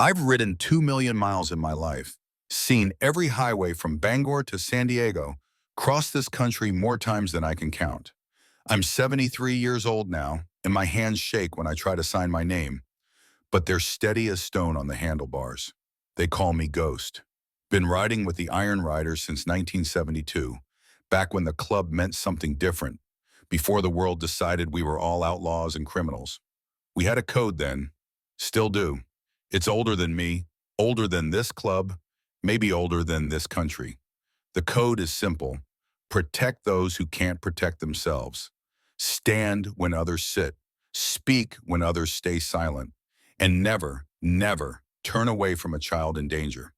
I've ridden 2 million miles in my life, seen every highway from Bangor to San Diego, crossed this country more times than I can count. I'm 73 years old now, and my hands shake when I try to sign my name, but they're steady as stone on the handlebars. They call me Ghost. Been riding with the Iron Riders since 1972, back when the club meant something different, before the world decided we were all outlaws and criminals. We had a code then, still do. It's older than me, older than this club, maybe older than this country. The code is simple. Protect those who can't protect themselves. Stand when others sit. Speak when others stay silent. And never, never turn away from a child in danger.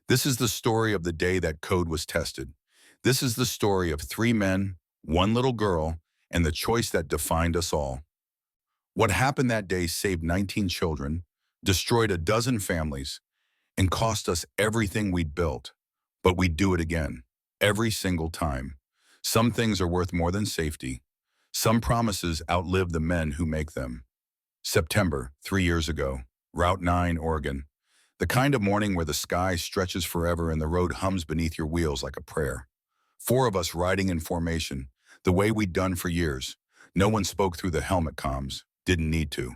This is the story of the day that code was tested. This is the story of 3 men, 1 little girl, and the choice that defined us all. What happened that day saved 19 children, destroyed a dozen families, and cost us everything we'd built. But we'd do it again, every single time. Some things are worth more than safety. Some promises outlive the men who make them. September, 3 years ago, Route 9, Oregon. The kind of morning where the sky stretches forever and the road hums beneath your wheels like a prayer. 4 of us riding in formation, the way we'd done for years. No one spoke through the helmet comms, didn't need to.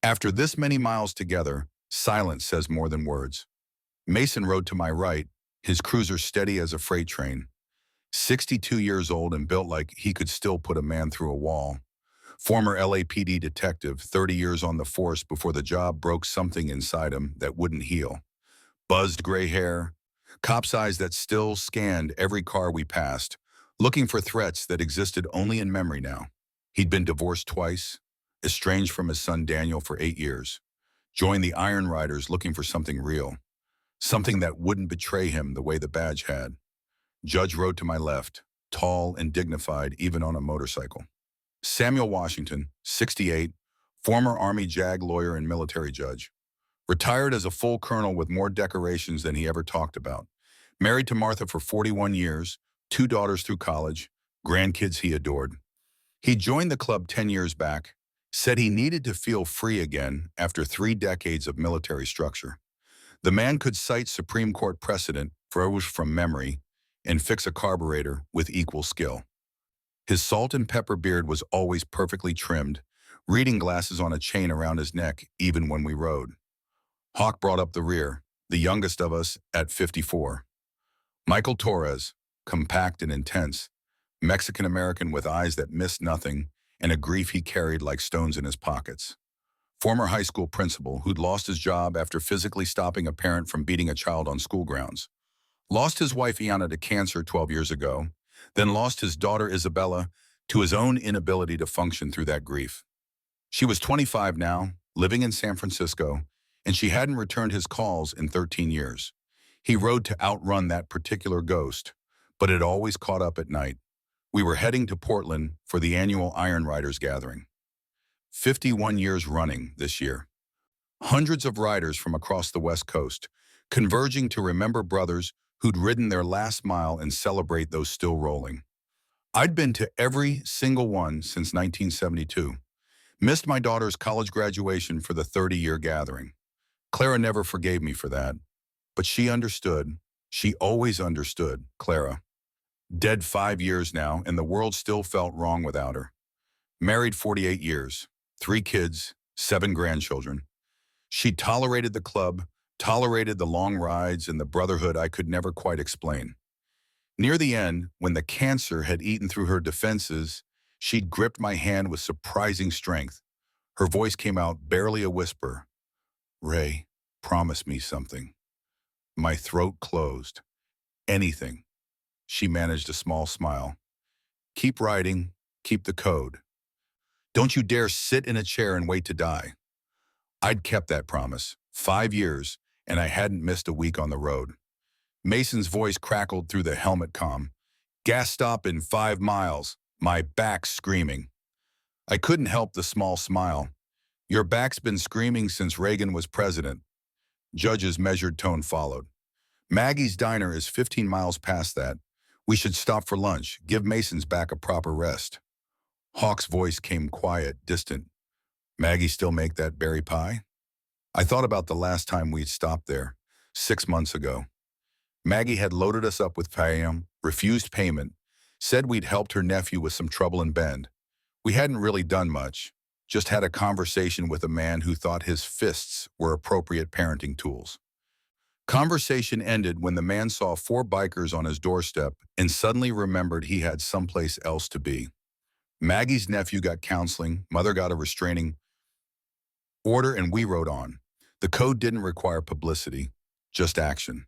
After this many miles together, silence says more than words. Mason rode to my right, his cruiser steady as a freight train. 62 years old and built like he could still put a man through a wall. Former LAPD detective, 30 years on the force before the job broke something inside him that wouldn't heal. Buzzed gray hair, cop's eyes that still scanned every car we passed, looking for threats that existed only in memory now. He'd been divorced twice, estranged from his son Daniel for 8 years, joined the Iron Riders looking for something real, something that wouldn't betray him the way the badge had. Judge rode to my left, tall and dignified even on a motorcycle. Samuel Washington, 68, former Army JAG lawyer and military judge. Retired as a full colonel with more decorations than he ever talked about. Married to Martha for 41 years, 2 daughters through college, grandkids he adored. He joined the club 10 years back, said he needed to feel free again after 3 decades of military structure. The man could cite Supreme Court precedent from memory and fix a carburetor with equal skill. His salt and pepper beard was always perfectly trimmed, reading glasses on a chain around his neck even when we rode. Hawk brought up the rear, the youngest of us at 54. Michael Torres, compact and intense, Mexican-American with eyes that missed nothing and a grief he carried like stones in his pockets. Former high school principal who'd lost his job after physically stopping a parent from beating a child on school grounds. Lost his wife Iana to cancer 12 years ago, then lost his daughter Isabella to his own inability to function through that grief. She was 25 now, living in San Francisco, and she hadn't returned his calls in 13 years. He rode to outrun that particular ghost, but it always caught up at night. We were heading to Portland for the annual Iron Riders gathering. 51 years running this year. Hundreds of riders from across the West Coast, converging to remember brothers who'd ridden their last mile and celebrate those still rolling. I'd been to every single one since 1972. Missed my daughter's college graduation for the 30-year gathering. Clara never forgave me for that, but she understood. She always understood, Clara. Dead 5 years now, and the world still felt wrong without her. Married 48 years, 3 kids, 7 grandchildren. She tolerated the club, tolerated the long rides and the brotherhood I could never quite explain. Near the end, when the cancer had eaten through her defenses, she'd gripped my hand with surprising strength. Her voice came out barely a whisper. "Ray, promise me something." My throat closed. "Anything." She managed a small smile. "Keep riding, keep the code. Don't you dare sit in a chair and wait to die." I'd kept that promise. 5 years, and I hadn't missed a week on the road. Mason's voice crackled through the helmet comm. "Gas stop in 5 miles, my back screaming." I couldn't help the small smile. "Your back's been screaming since Reagan was president." Judge's measured tone followed. "Maggie's Diner is 15 miles past that. We should stop for lunch, give Mason's back a proper rest." Hawk's voice came quiet, distant. "Maggie still make that berry pie?" I thought about the last time we'd stopped there, 6 months ago. Maggie had loaded us up with Payam, refused payment, said we'd helped her nephew with some trouble in Bend. We hadn't really done much, just had a conversation with a man who thought his fists were appropriate parenting tools. Conversation ended when the man saw four bikers on his doorstep and suddenly remembered he had someplace else to be. Maggie's nephew got counseling, mother got a restraining order, and we rode on. The code didn't require publicity, just action.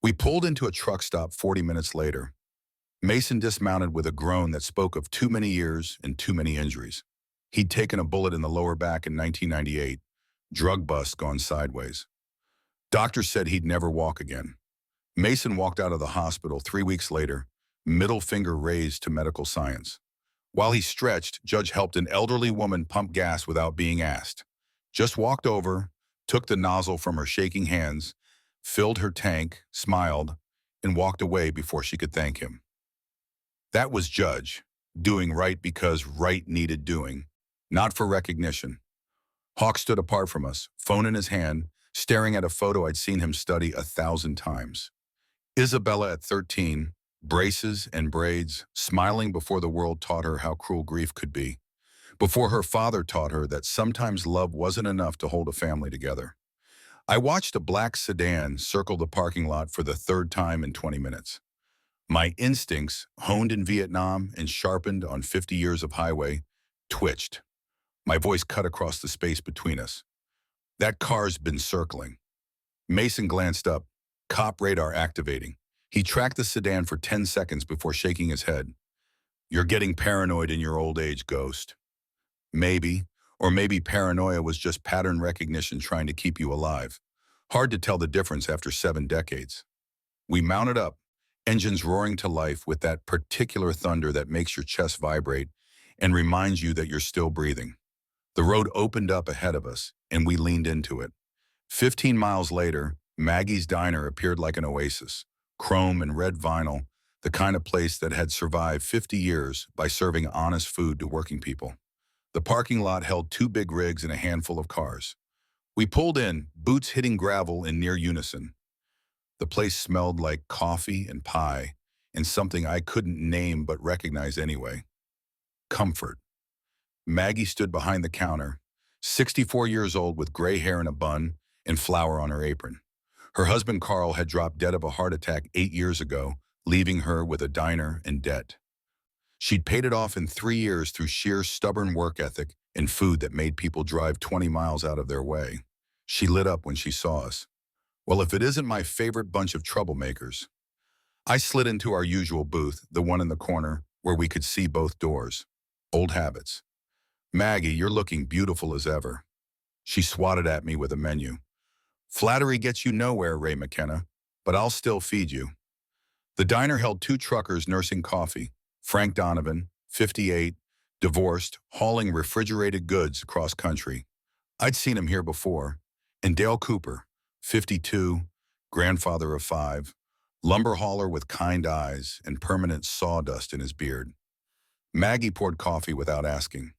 We pulled into a truck stop 40 minutes later. Mason dismounted with a groan that spoke of too many years and too many injuries. He'd taken a bullet in the lower back in 1998, drug bust gone sideways. Doctors said he'd never walk again. Mason walked out of the hospital 3 weeks later, middle finger raised to medical science. While he stretched, Judge helped an elderly woman pump gas without being asked. Just walked over, took the nozzle from her shaking hands, filled her tank, smiled, and walked away before she could thank him. That was Judge, doing right because right needed doing, not for recognition. Hawk stood apart from us, phone in his hand, staring at a photo I'd seen him study 1,000 times. Isabella at 13, braces and braids, smiling before the world taught her how cruel grief could be, before her father taught her that sometimes love wasn't enough to hold a family together. I watched a black sedan circle the parking lot for the third time in 20 minutes. My instincts, honed in Vietnam and sharpened on 50 years of highway, twitched. My voice cut across the space between us. That car's been circling. Mason glanced up, cop radar activating. He tracked the sedan for 10 seconds before shaking his head. You're getting paranoid in your old age, Ghost. Maybe, or maybe paranoia was just pattern recognition trying to keep you alive. Hard to tell the difference after 7 decades. We mounted up, engines roaring to life with that particular thunder that makes your chest vibrate and reminds you that you're still breathing. The road opened up ahead of us, and we leaned into it. 15 miles later, Maggie's Diner appeared like an oasis, chrome and red vinyl, the kind of place that had survived 50 years by serving honest food to working people. The parking lot held 2 big rigs and a handful of cars. We pulled in, boots hitting gravel in near unison. The place smelled like coffee and pie, and something I couldn't name but recognize anyway. Comfort. Maggie stood behind the counter, 64 years old with gray hair in a bun and flour on her apron. Her husband Carl had dropped dead of a heart attack 8 years ago, leaving her with a diner and debt. She'd paid it off in 3 years through sheer stubborn work ethic and food that made people drive 20 miles out of their way. She lit up when she saw us. Well, if it isn't my favorite bunch of troublemakers. I slid into our usual booth, the one in the corner, where we could see both doors. Old habits. Maggie, you're looking beautiful as ever. She swatted at me with a menu. Flattery gets you nowhere, Ray McKenna, but I'll still feed you. The diner held 2 truckers nursing coffee. Frank Donovan, 58, divorced, hauling refrigerated goods across country. I'd seen him here before. And Dale Cooper, 52, grandfather of 5, lumber hauler with kind eyes and permanent sawdust in his beard. Maggie poured coffee without asking.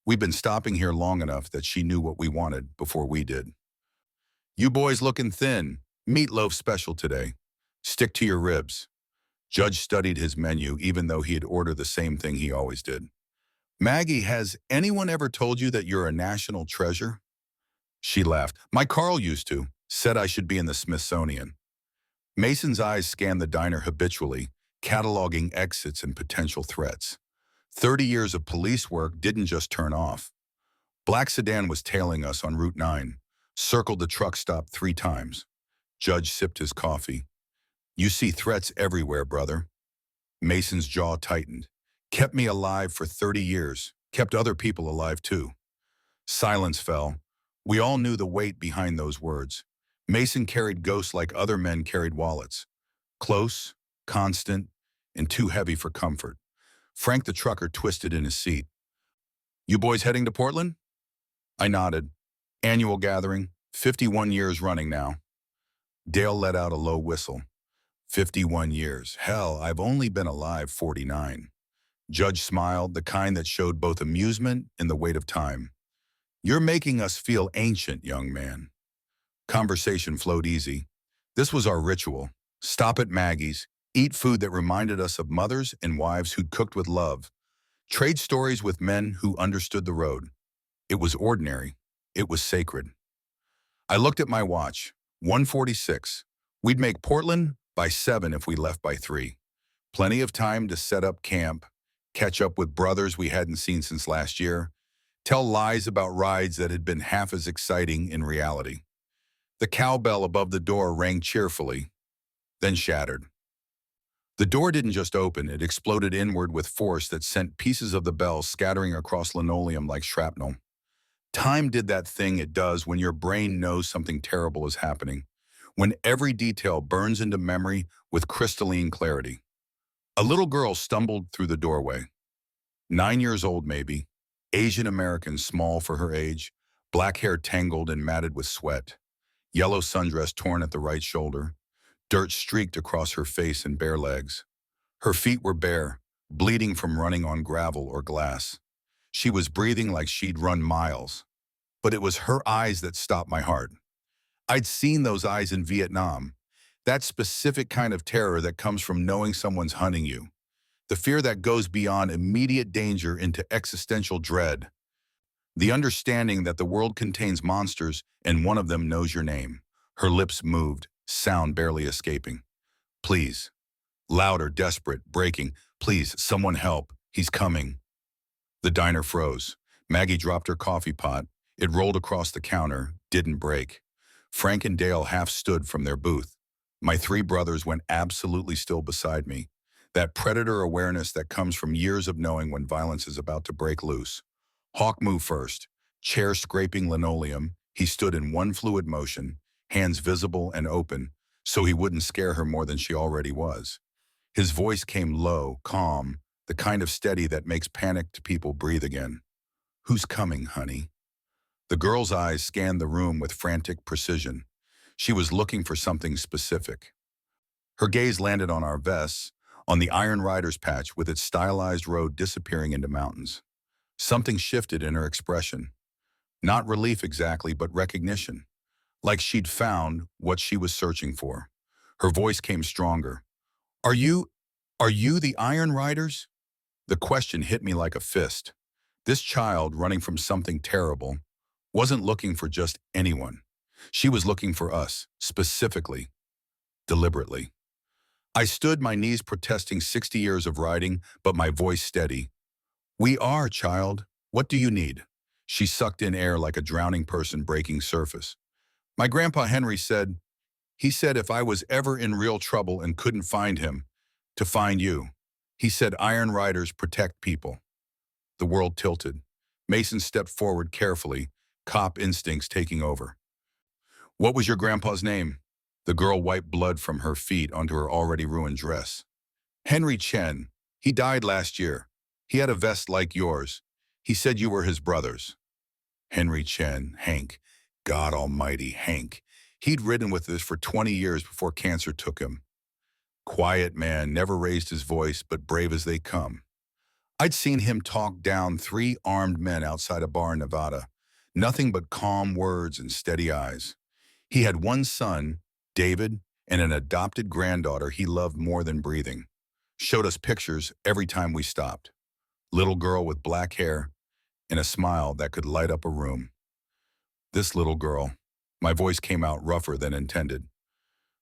We'd been stopping here long enough that she knew what we wanted before we did. You boys looking thin. Meatloaf special today. Stick to your ribs. Judge studied his menu even though he had ordered the same thing he always did. Maggie, has anyone ever told you that you're a national treasure? She laughed. My Carl used to. Said I should be in the Smithsonian. Mason's eyes scanned the diner habitually, cataloging exits and potential threats. 30 years of police work didn't just turn off. Black sedan was tailing us on Route 9, circled the truck stop 3 times. Judge sipped his coffee. You see threats everywhere, brother. Mason's jaw tightened. Kept me alive for 30 years, kept other people alive too. Silence fell. We all knew the weight behind those words. Mason carried ghosts like other men carried wallets. Close, constant, and too heavy for comfort. Frank the trucker twisted in his seat. You boys heading to Portland? I nodded. Annual gathering, 51 years running now. Dale let out a low whistle. 51 years. Hell, I've only been alive 49. Judge smiled, the kind that showed both amusement and the weight of time. You're making us feel ancient, young man. Conversation flowed easy. This was our ritual. Stop at Maggie's, eat food that reminded us of mothers and wives who'd cooked with love, trade stories with men who understood the road. It was ordinary. It was sacred. I looked at my watch. 1:46. We'd make Portland by 7 if we left by 3. Plenty of time to set up camp, catch up with brothers we hadn't seen since last year, tell lies about rides that had been half as exciting in reality. The cowbell above the door rang cheerfully, then shattered. The door didn't just open, it exploded inward with force that sent pieces of the bell scattering across linoleum like shrapnel. Time did that thing it does when your brain knows something terrible is happening, when every detail burns into memory with crystalline clarity. A little girl stumbled through the doorway. 9 years old maybe, Asian American small for her age, black hair tangled and matted with sweat, yellow sundress torn at the right shoulder, dirt streaked across her face and bare legs. Her feet were bare, bleeding from running on gravel or glass. She was breathing like she'd run miles. But it was her eyes that stopped my heart. I'd seen those eyes in Vietnam. That specific kind of terror that comes from knowing someone's hunting you. The fear that goes beyond immediate danger into existential dread. The understanding that the world contains monsters and one of them knows your name. Her lips moved, sound barely escaping. Please. Louder, desperate, breaking. Please, someone help. He's coming. The diner froze. Maggie dropped her coffee pot. It rolled across the counter, didn't break. Frank and Dale half stood from their booth. My 3 brothers went absolutely still beside me. That predator awareness that comes from years of knowing when violence is about to break loose. Hawk moved first. Chair scraping linoleum, he stood in one fluid motion, hands visible and open, so he wouldn't scare her more than she already was. His voice came low, calm, the kind of steady that makes panicked people breathe again. Who's coming, honey? The girl's eyes scanned the room with frantic precision. She was looking for something specific. Her gaze landed on our vests, on the Iron Riders patch with its stylized road disappearing into mountains. Something shifted in her expression. Not relief exactly, but recognition. Like she'd found what she was searching for. Her voice came stronger. Are you the Iron Riders? The question hit me like a fist. This child, running from something terrible, wasn't looking for just anyone. She was looking for us, specifically, deliberately. I stood, my knees protesting 60 years of riding, but my voice steady. We are, child. What do you need? She sucked in air like a drowning person breaking surface. My grandpa Henry said, he said if I was ever in real trouble and couldn't find him, to find you. He said Iron Riders protect people. The world tilted. Mason stepped forward carefully, cop instincts taking over. What was your grandpa's name? The girl wiped blood from her feet onto her already ruined dress. Henry Chen. He died last year. He had a vest like yours. He said you were his brothers. Henry Chen, Hank. God almighty, Hank. He'd ridden with us for 20 years before cancer took him. Quiet man, never raised his voice, but brave as they come. I'd seen him talk down 3 armed men outside a bar in Nevada. Nothing but calm words and steady eyes. He had one son, David, and an adopted granddaughter he loved more than breathing. Showed us pictures every time we stopped. Little girl with black hair and a smile that could light up a room. This little girl. My voice came out rougher than intended.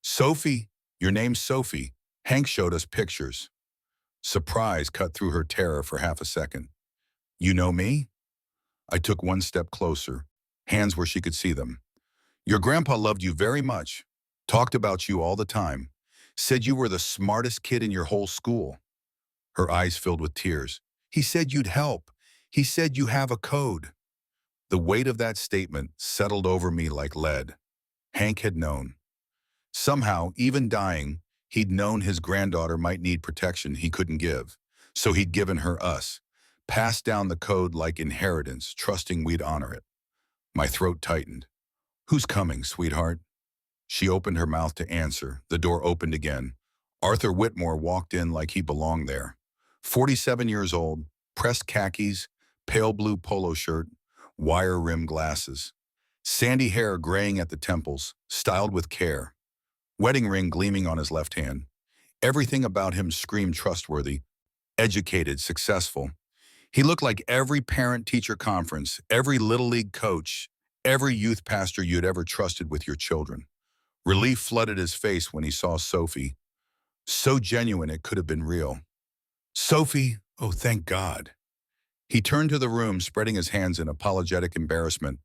Sophie, your name's Sophie. Hank showed us pictures. Surprise cut through her terror for half a second. You know me? I took one step closer, hands where she could see them. Your grandpa loved you very much, talked about you all the time, said you were the smartest kid in your whole school. Her eyes filled with tears. He said you'd help. He said you have a code. The weight of that statement settled over me like lead. Hank had known. Somehow, even dying, he'd known his granddaughter might need protection he couldn't give. So he'd given her us, passed down the code like inheritance, trusting we'd honor it. My throat tightened. Who's coming, sweetheart? She opened her mouth to answer. The door opened again. Arthur Whitmore walked in like he belonged there. 47 years old, pressed khakis, pale blue polo shirt, wire-rimmed glasses, sandy hair graying at the temples, styled with care, wedding ring gleaming on his left hand. Everything about him screamed trustworthy, educated, successful. He looked like every parent-teacher conference, every Little League coach, every youth pastor you'd ever trusted with your children. Relief flooded his face when he saw Sophie. So genuine it could have been real. Sophie, oh thank God. He turned to the room, spreading his hands in apologetic embarrassment.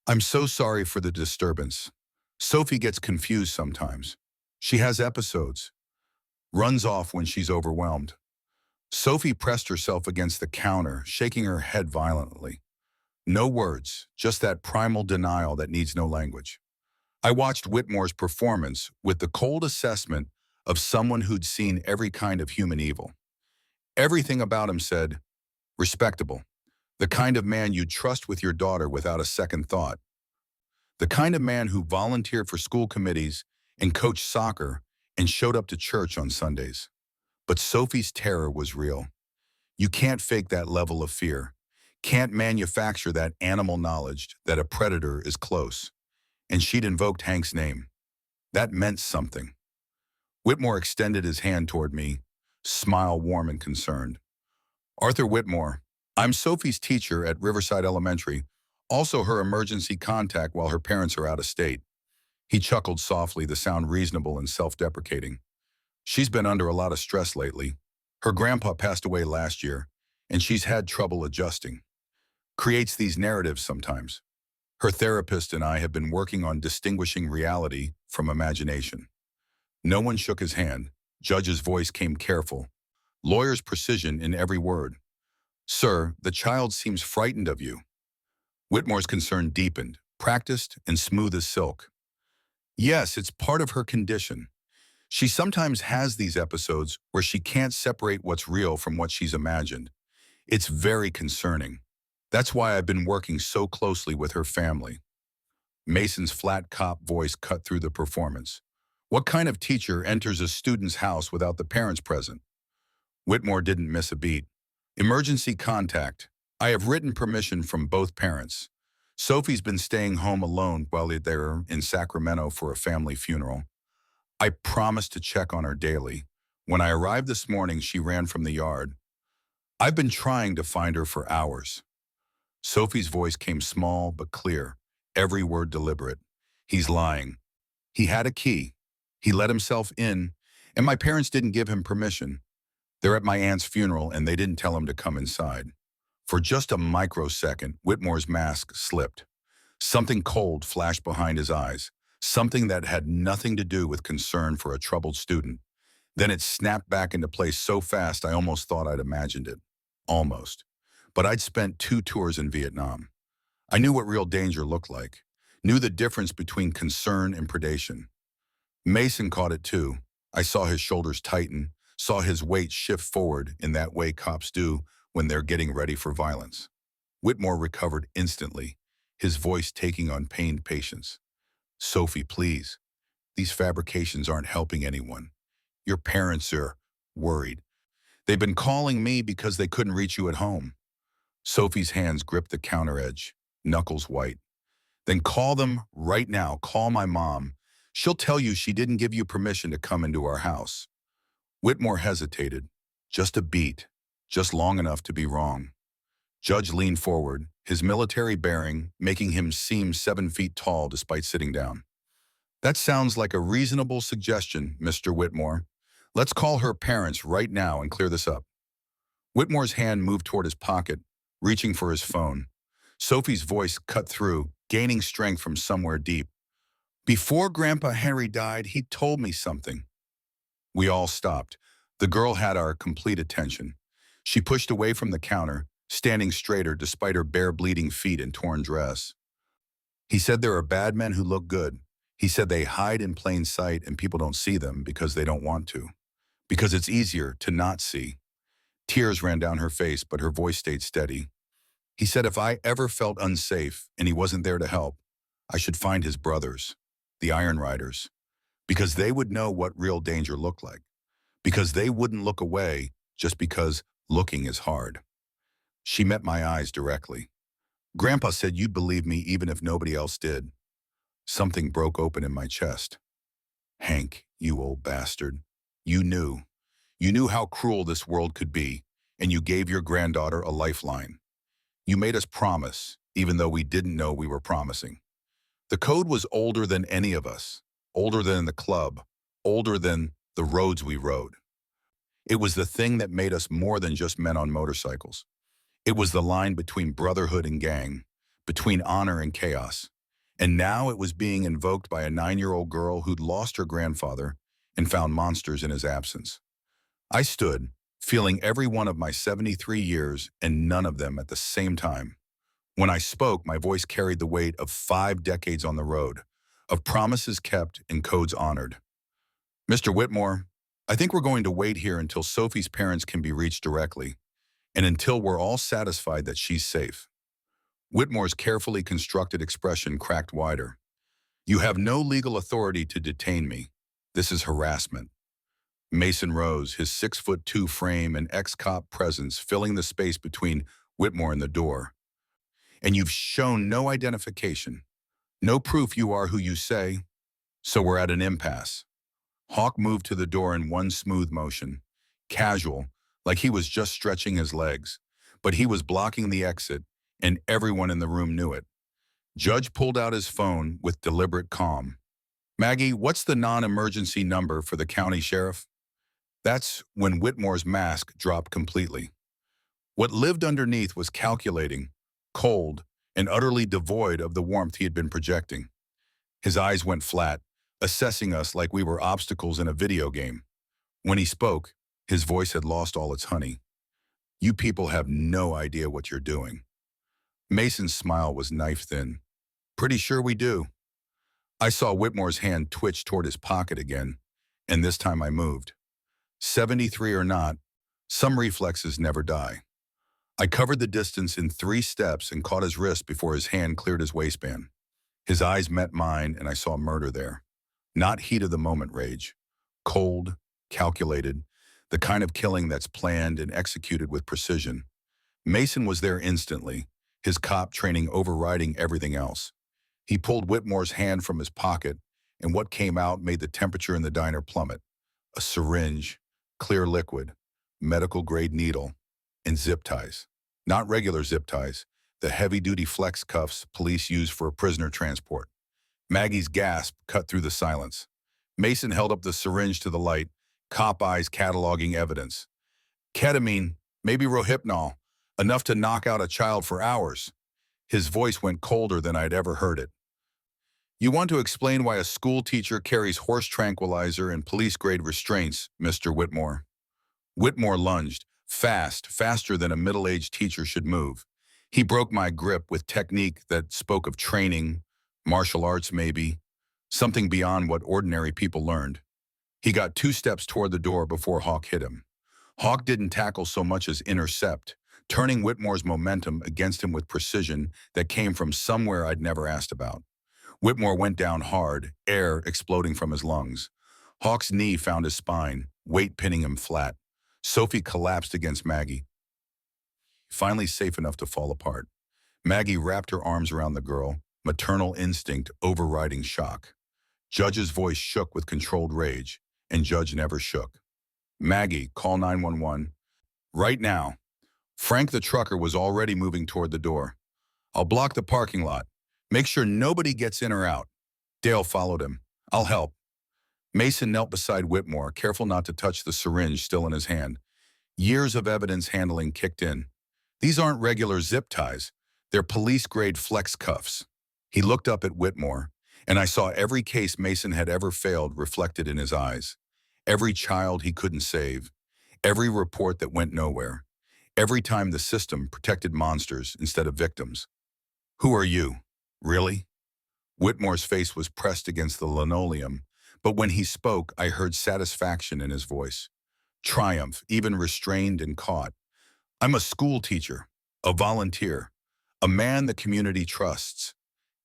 I'm so sorry for the disturbance. Sophie gets confused sometimes. She has episodes, runs off when she's overwhelmed. Sophie pressed herself against the counter, shaking her head violently. No words, just that primal denial that needs no language. I watched Whitmore's performance with the cold assessment of someone who'd seen every kind of human evil. Everything about him said, respectable, the kind of man you'd trust with your daughter without a second thought, the kind of man who volunteered for school committees and coached soccer and showed up to church on Sundays. But Sophie's terror was real. You can't fake that level of fear, can't manufacture that animal knowledge that a predator is close. And she'd invoked Hank's name. That meant something. Whitmore extended his hand toward me, smile warm and concerned. Arthur Whitmore, I'm Sophie's teacher at Riverside Elementary, also her emergency contact while her parents are out of state. He chuckled softly, the sound reasonable and self-deprecating. She's been under a lot of stress lately. Her grandpa passed away last year, and she's had trouble adjusting. Creates these narratives sometimes. Her therapist and I have been working on distinguishing reality from imagination. No one shook his hand. Judge's voice came careful. Lawyer's precision in every word. Sir, the child seems frightened of you. Whitmore's concern deepened, practiced, and smooth as silk. Yes, it's part of her condition. She sometimes has these episodes where she can't separate what's real from what she's imagined. It's very concerning. That's why I've been working so closely with her family. Mason's flat cop voice cut through the performance. What kind of teacher enters a student's house without the parents present? Whitmore didn't miss a beat. Emergency contact. I have written permission from both parents. Sophie's been staying home alone while they're in Sacramento for a family funeral. I promised to check on her daily. When I arrived this morning, she ran from the yard. I've been trying to find her for hours. Sophie's voice came small but clear, every word deliberate. He's lying. He had a key. He let himself in, and my parents didn't give him permission. They're at my aunt's funeral, and they didn't tell him to come inside. For just a microsecond, Whitmore's mask slipped. Something cold flashed behind his eyes, something that had nothing to do with concern for a troubled student. Then it snapped back into place so fast I almost thought I'd imagined it. Almost. But I'd spent 2 tours in Vietnam. I knew what real danger looked like, knew the difference between concern and predation. Mason caught it too. I saw his shoulders tighten, saw his weight shift forward in that way cops do when they're getting ready for violence. Whitmore recovered instantly, his voice taking on pained patience. Sophie, please. These fabrications aren't helping anyone. Your parents are worried. They've been calling me because they couldn't reach you at home. Sophie's hands gripped the counter edge, knuckles white. Then call them right now. Call my mom. She'll tell you she didn't give you permission to come into our house. Whitmore hesitated. Just a beat. Just long enough to be wrong. Judge leaned forward, his military bearing making him seem 7 feet tall despite sitting down. That sounds like a reasonable suggestion, Mr. Whitmore. Let's call her parents right now and clear this up. Whitmore's hand moved toward his pocket, reaching for his phone. Sophie's voice cut through, gaining strength from somewhere deep. Before Grandpa Henry died, he told me something. We all stopped. The girl had our complete attention. She pushed away from the counter, standing straighter despite her bare bleeding feet and torn dress. He said there are bad men who look good. He said they hide in plain sight and people don't see them because they don't want to. Because it's easier to not see. Tears ran down her face, but her voice stayed steady. He said if I ever felt unsafe and he wasn't there to help, I should find his brothers, the Iron Riders, because they would know what real danger looked like. Because they wouldn't look away just because looking is hard. She met my eyes directly. Grandpa said you'd believe me even if nobody else did. Something broke open in my chest. Hank, you old bastard. You knew. You knew how cruel this world could be, and you gave your granddaughter a lifeline. You made us promise, even though we didn't know we were promising. The code was older than any of us, older than the club, older than the roads we rode. It was the thing that made us more than just men on motorcycles. It was the line between brotherhood and gang, between honor and chaos. And now it was being invoked by a 9-year-old girl who'd lost her grandfather and found monsters in his absence. I stood, feeling every one of my 73 years and none of them at the same time. When I spoke, my voice carried the weight of 5 decades on the road, of promises kept and codes honored. Mr. Whitmore, I think we're going to wait here until Sophie's parents can be reached directly, and until we're all satisfied that she's safe. Whitmore's carefully constructed expression cracked wider. You have no legal authority to detain me. This is harassment. Mason rose, his 6'2" frame and ex-cop presence filling the space between Whitmore and the door. And you've shown no identification, no proof you are who you say, so we're at an impasse. Hawk moved to the door in one smooth motion, casual, like he was just stretching his legs, but he was blocking the exit, and everyone in the room knew it. Judge pulled out his phone with deliberate calm. Maggie, what's the non-emergency number for the county sheriff? That's when Whitmore's mask dropped completely. What lived underneath was calculating, cold, and utterly devoid of the warmth he had been projecting. His eyes went flat, assessing us like we were obstacles in a video game. When he spoke, his voice had lost all its honey. You people have no idea what you're doing. Mason's smile was knife-thin. Pretty sure we do. I saw Whitmore's hand twitch toward his pocket again, and this time I moved. 73 or not, some reflexes never die. I covered the distance in 3 steps and caught his wrist before his hand cleared his waistband. His eyes met mine, and I saw murder there. Not heat-of-the-moment rage. Cold, calculated, the kind of killing that's planned and executed with precision. Mason was there instantly, his cop training overriding everything else. He pulled Whitmore's hand from his pocket, and what came out made the temperature in the diner plummet. A syringe, clear liquid, medical-grade needle, and zip ties. Not regular zip ties, the heavy-duty flex cuffs police use for a prisoner transport. Maggie's gasp cut through the silence. Mason held up the syringe to the light, cop eyes cataloging evidence. Ketamine, maybe Rohypnol, enough to knock out a child for hours. His voice went colder than I'd ever heard it. You want to explain why a school teacher carries horse tranquilizer and police-grade restraints, Mr. Whitmore? Whitmore lunged, fast, faster than a middle-aged teacher should move. He broke my grip with technique that spoke of training, martial arts maybe, something beyond what ordinary people learned. He got 2 steps toward the door before Hawk hit him. Hawk didn't tackle so much as intercept, turning Whitmore's momentum against him with precision that came from somewhere I'd never asked about. Whitmore went down hard, air exploding from his lungs. Hawk's knee found his spine, weight pinning him flat. Sophie collapsed against Maggie, finally safe enough to fall apart. Maggie wrapped her arms around the girl, maternal instinct overriding shock. Judge's voice shook with controlled rage, and Judge never shook. Maggie, call 911. Right now. Frank the trucker was already moving toward the door. I'll block the parking lot. Make sure nobody gets in or out. Dale followed him. I'll help. Mason knelt beside Whitmore, careful not to touch the syringe still in his hand. Years of evidence handling kicked in. These aren't regular zip ties. They're police-grade flex cuffs. He looked up at Whitmore, and I saw every case Mason had ever failed reflected in his eyes. Every child he couldn't save. Every report that went nowhere. Every time the system protected monsters instead of victims. Who are you? Really? Whitmore's face was pressed against the linoleum, but when he spoke, I heard satisfaction in his voice. Triumph, even restrained and caught. I'm a school teacher, a volunteer, a man the community trusts.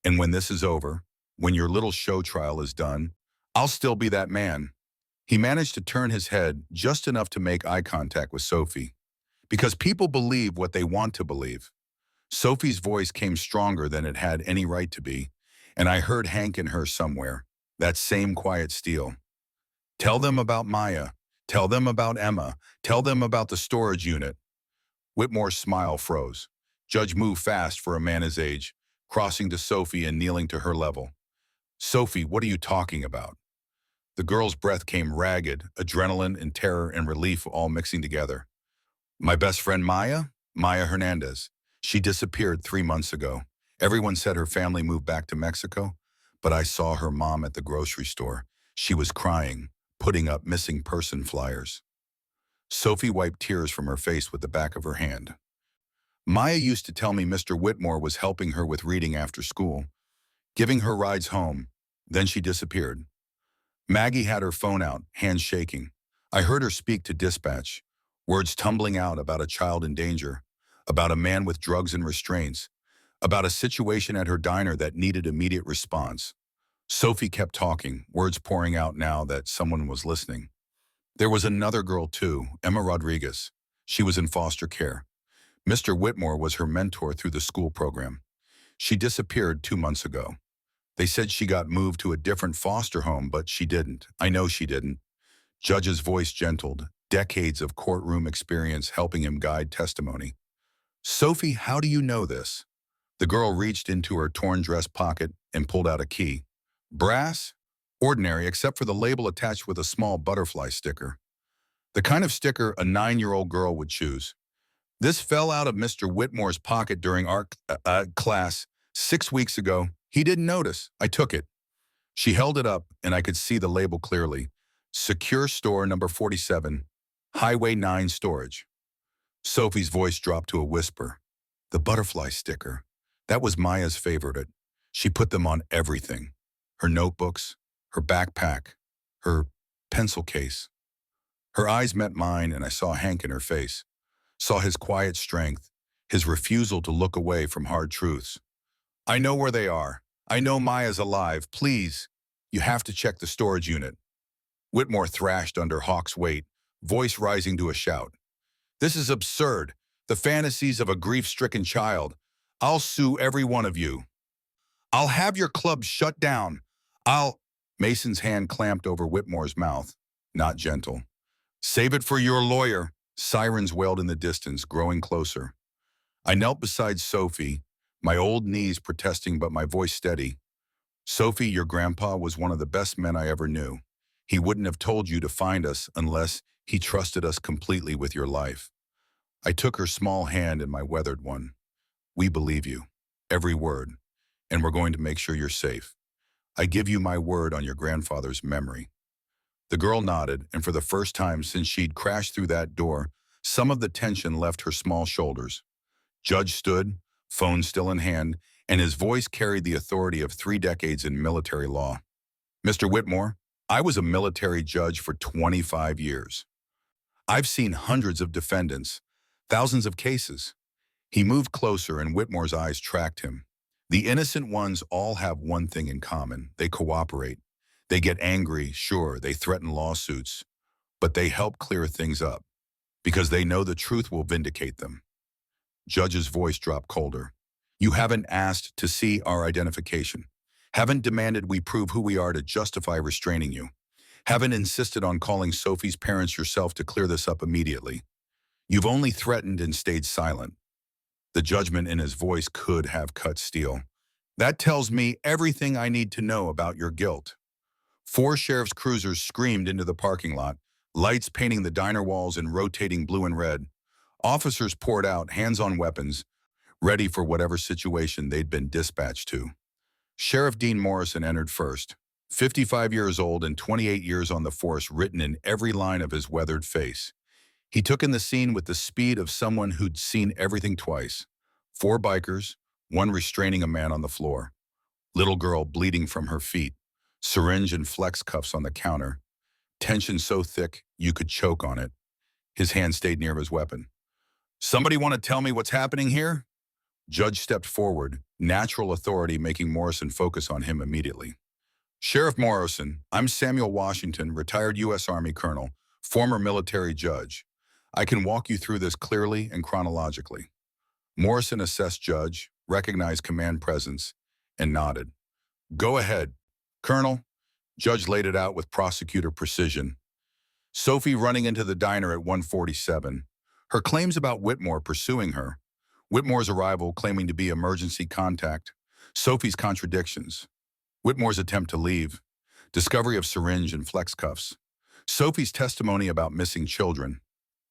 And when this is over, when your little show trial is done, I'll still be that man. He managed to turn his head just enough to make eye contact with Sophie. Because people believe what they want to believe. Sophie's voice came stronger than it had any right to be, and I heard Hank in her somewhere, that same quiet steel. Tell them about Maya. Tell them about Emma. Tell them about the storage unit. Whitmore's smile froze. Judge moved fast for a man his age, crossing to Sophie and kneeling to her level. Sophie, what are you talking about? The girl's breath came ragged, adrenaline and terror and relief all mixing together. My best friend Maya? Maya Hernandez. She disappeared 3 months ago. Everyone said her family moved back to Mexico, but I saw her mom at the grocery store. She was crying, putting up missing person flyers. Sophie wiped tears from her face with the back of her hand. Maya used to tell me Mr. Whitmore was helping her with reading after school, giving her rides home. Then she disappeared. Maggie had her phone out, hands shaking. I heard her speak to dispatch, words tumbling out about a child in danger, about a man with drugs and restraints, about a situation at her diner that needed immediate response. Sophie kept talking, words pouring out now that someone was listening. There was another girl too, Emma Rodriguez. She was in foster care. Mr. Whitmore was her mentor through the school program. She disappeared 2 months ago. They said she got moved to a different foster home, but she didn't. I know she didn't. Judge's voice gentled, decades of courtroom experience helping him guide testimony. Sophie, how do you know this? The girl reached into her torn dress pocket and pulled out a key. Brass? Ordinary, except for the label attached with a small butterfly sticker. The kind of sticker a 9-year-old girl would choose. This fell out of Mr. Whitmore's pocket during our class 6 weeks ago. He didn't notice. I took it. She held it up, and I could see the label clearly. Secure Store Number 47, Highway 9 Storage. Sophie's voice dropped to a whisper. The butterfly sticker. That was Maya's favorite. She put them on everything. Her notebooks, her backpack, her pencil case. Her eyes met mine, and I saw Hank in her face. Saw his quiet strength, his refusal to look away from hard truths. I know where they are. I know Maya's alive. Please, you have to check the storage unit. Whitmore thrashed under Hawk's weight, voice rising to a shout. This is absurd. The fantasies of a grief-stricken child. I'll sue every one of you. I'll have your club shut down. Mason's hand clamped over Whitmore's mouth, not gentle. Save it for your lawyer. Sirens wailed in the distance, growing closer. I knelt beside Sophie, my old knees protesting but my voice steady. Sophie, your grandpa was one of the best men I ever knew. He wouldn't have told you to find us unless he trusted us completely with your life. I took her small hand in my weathered one. We believe you, every word, and we're going to make sure you're safe. I give you my word on your grandfather's memory. The girl nodded, and for the first time since she'd crashed through that door, some of the tension left her small shoulders. Judge stood, phone still in hand, and his voice carried the authority of 3 decades in military law. Mr. Whitmore, I was a military judge for 25 years. I've seen hundreds of defendants, thousands of cases. He moved closer, and Whitmore's eyes tracked him. The innocent ones all have one thing in common. They cooperate. They get angry, sure, they threaten lawsuits, but they help clear things up because they know the truth will vindicate them. Judge's voice dropped colder. You haven't asked to see our identification. Haven't demanded we prove who we are to justify restraining you. Haven't insisted on calling Sophie's parents yourself to clear this up immediately. You've only threatened and stayed silent. The judgment in his voice could have cut steel. That tells me everything I need to know about your guilt. 4 sheriff's cruisers screamed into the parking lot, lights painting the diner walls in rotating blue and red. Officers poured out, hands on weapons, ready for whatever situation they'd been dispatched to. Sheriff Dean Morrison entered first, 55 years old and 28 years on the force written in every line of his weathered face. He took in the scene with the speed of someone who'd seen everything twice. 4 bikers, one restraining a man on the floor. Little girl bleeding from her feet. Syringe and flex cuffs on the counter. Tension so thick you could choke on it. His hand stayed near his weapon. Somebody want to tell me what's happening here? Judge stepped forward, natural authority making Morrison focus on him immediately. Sheriff Morrison, I'm Samuel Washington, retired U.S. Army colonel, former military judge. I can walk you through this clearly and chronologically. Morrison assessed Judge, recognized command presence, and nodded. Go ahead. Colonel, Judge laid it out with prosecutor precision. Sophie running into the diner at 1:47. Her claims about Whitmore pursuing her. Whitmore's arrival claiming to be emergency contact. Sophie's contradictions. Whitmore's attempt to leave. Discovery of syringe and flex cuffs. Sophie's testimony about missing children.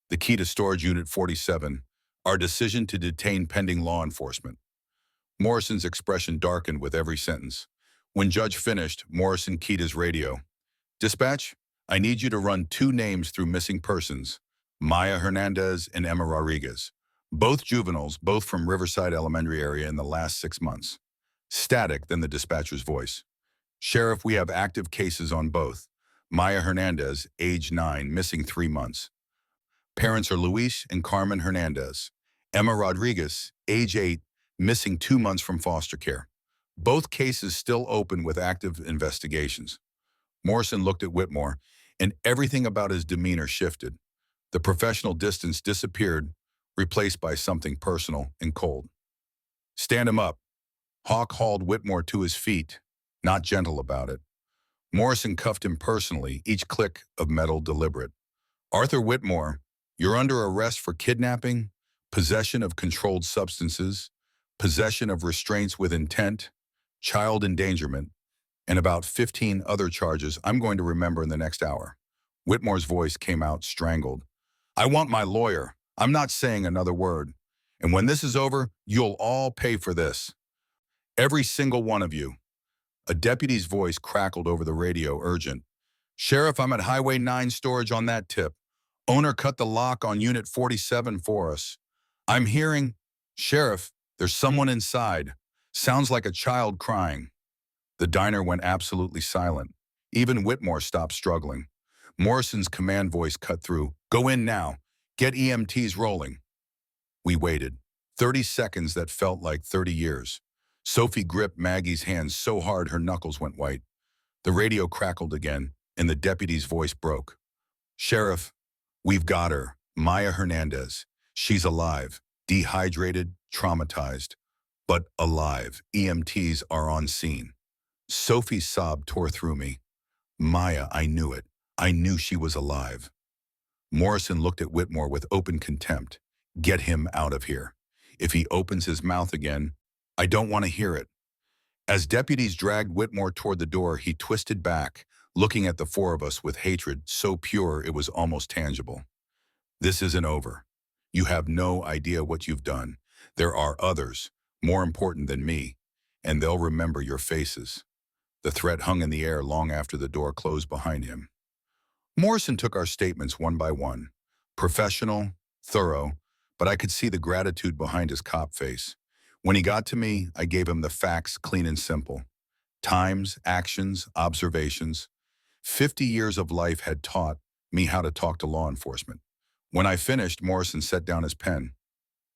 The key to Storage Unit 47. Our decision to detain pending law enforcement. Morrison's expression darkened with every sentence. When Judge finished, Morrison keyed his radio. Dispatch, I need you to run 2 names through missing persons, Maya Hernandez and Emma Rodriguez. Both juveniles, both from Riverside Elementary area in the last 6 months. Static, then the dispatcher's voice. Sheriff, we have active cases on both. Maya Hernandez, age 9, missing 3 months. Parents are Luis and Carmen Hernandez. Emma Rodriguez, age 8, missing 2 months from foster care. Both cases still open with active investigations. Morrison looked at Whitmore, and everything about his demeanor shifted. The professional distance disappeared, replaced by something personal and cold. Stand him up. Hawk hauled Whitmore to his feet, not gentle about it. Morrison cuffed him personally, each click of metal deliberate. Arthur Whitmore, you're under arrest for kidnapping, possession of controlled substances, possession of restraints with intent, child endangerment, and about 15 other charges I'm going to remember in the next hour. Whitmore's voice came out strangled. I want my lawyer. I'm not saying another word. And when this is over, you'll all pay for this. Every single one of you. A deputy's voice crackled over the radio, urgent. Sheriff, I'm at Highway 9 storage on that tip. Owner cut the lock on Unit 47 for us. I'm hearing, Sheriff, there's someone inside. Sounds like a child crying. The diner went absolutely silent. Even Whitmore stopped struggling. Morrison's command voice cut through. Go in now. Get EMTs rolling. We waited. 30 seconds that felt like 30 years. Sophie gripped Maggie's hands so hard her knuckles went white. The radio crackled again, and the deputy's voice broke. Sheriff, we've got her. Maya Hernandez. She's alive. Dehydrated, traumatized. But alive. EMTs are on scene. Sophie's sob tore through me. Maya, I knew it. I knew she was alive. Morrison looked at Whitmore with open contempt. Get him out of here. If he opens his mouth again, I don't want to hear it. As deputies dragged Whitmore toward the door, he twisted back, looking at the 4 of us with hatred so pure it was almost tangible. This isn't over. You have no idea what you've done. There are others, more important than me, and they'll remember your faces. The threat hung in the air long after the door closed behind him. Morrison took our statements one by one. Professional, thorough, but I could see the gratitude behind his cop face. When he got to me, I gave him the facts clean and simple. Times, actions, observations. 50 years of life had taught me how to talk to law enforcement. When I finished, Morrison set down his pen.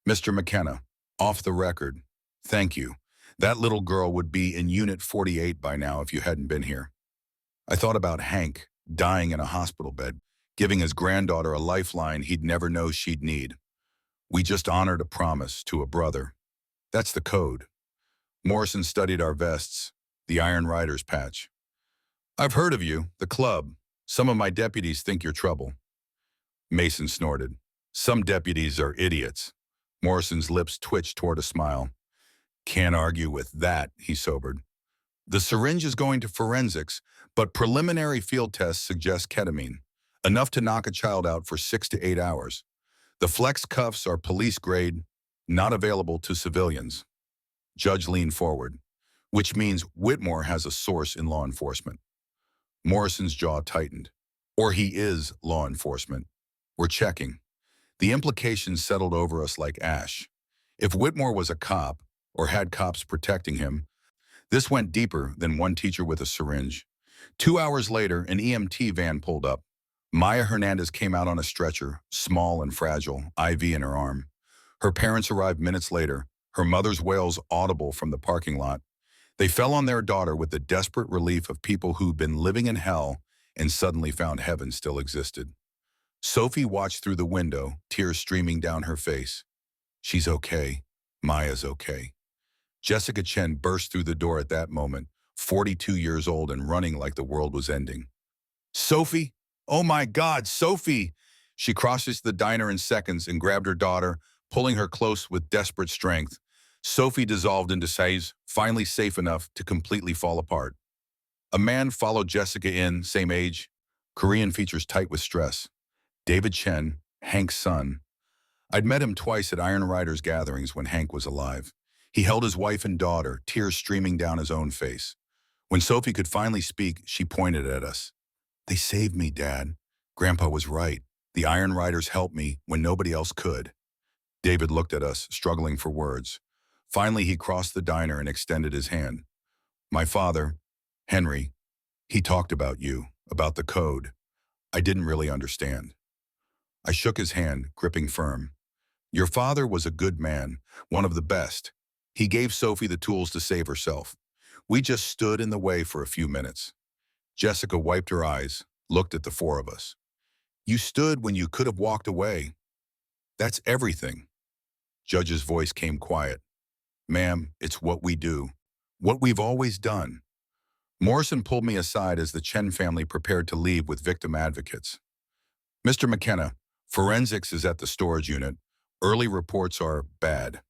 Mr. McKenna, off the record, thank you. That little girl would be in Unit 48 by now if you hadn't been here. I thought about Hank, dying in a hospital bed, giving his granddaughter a lifeline he'd never know she'd need. We just honored a promise to a brother. That's the code. Morrison studied our vests, the Iron Riders patch. I've heard of you, the club. Some of my deputies think you're trouble. Mason snorted. Some deputies are idiots. Morrison's lips twitched toward a smile. Can't argue with that, he sobered. The syringe is going to forensics, but preliminary field tests suggest ketamine, enough to knock a child out for 6 to 8 hours. The flex cuffs are police grade, not available to civilians. Judge leaned forward, which means Whitmore has a source in law enforcement. Morrison's jaw tightened. Or he is law enforcement. We're checking. The implications settled over us like ash. If Whitmore was a cop, or had cops protecting him, this went deeper than one teacher with a syringe. 2 hours later, an EMT van pulled up. Maya Hernandez came out on a stretcher, small and fragile, IV in her arm. Her parents arrived minutes later, her mother's wails audible from the parking lot. They fell on their daughter with the desperate relief of people who'd been living in hell and suddenly found heaven still existed. Sophie watched through the window, tears streaming down her face. She's okay. Maya's okay. Jessica Chen burst through the door at that moment, 42 years old and running like the world was ending. Sophie? Oh my God, Sophie! She crosses the diner in seconds and grabbed her daughter, pulling her close with desperate strength. Sophie dissolved into size, finally safe enough to completely fall apart. A man followed Jessica in, same age, Korean features tight with stress. David Chen, Hank's son. I'd met him twice at Iron Riders gatherings when Hank was alive. He held his wife and daughter, tears streaming down his own face. When Sophie could finally speak, she pointed at us. They saved me, Dad. Grandpa was right. The Iron Riders helped me when nobody else could. David looked at us, struggling for words. Finally, he crossed the diner and extended his hand. My father, Henry, he talked about you, about the code. I didn't really understand. I shook his hand, gripping firm. Your father was a good man, one of the best. He gave Sophie the tools to save herself. We just stood in the way for a few minutes. Jessica wiped her eyes, looked at the four of us. You stood when you could have walked away. That's everything. Judge's voice came quiet. Ma'am, it's what we do. What we've always done. Morrison pulled me aside as the Chen family prepared to leave with victim advocates. Mr. McKenna, forensics is at the storage unit. Early reports are bad.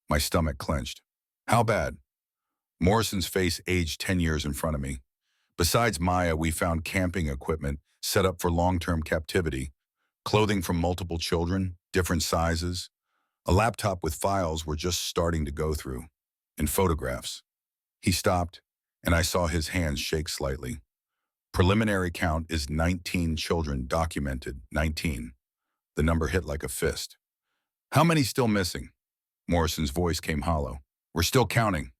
My stomach clenched. How bad? Morrison's face aged 10 years in front of me. Besides Maya, we found camping equipment set up for long-term captivity, clothing from multiple children, different sizes. A laptop with files we're just starting to go through, and photographs. He stopped, and I saw his hands shake slightly. Preliminary count is 19 children documented, 19. The number hit like a fist. How many still missing? Morrison's voice came hollow. We're still counting.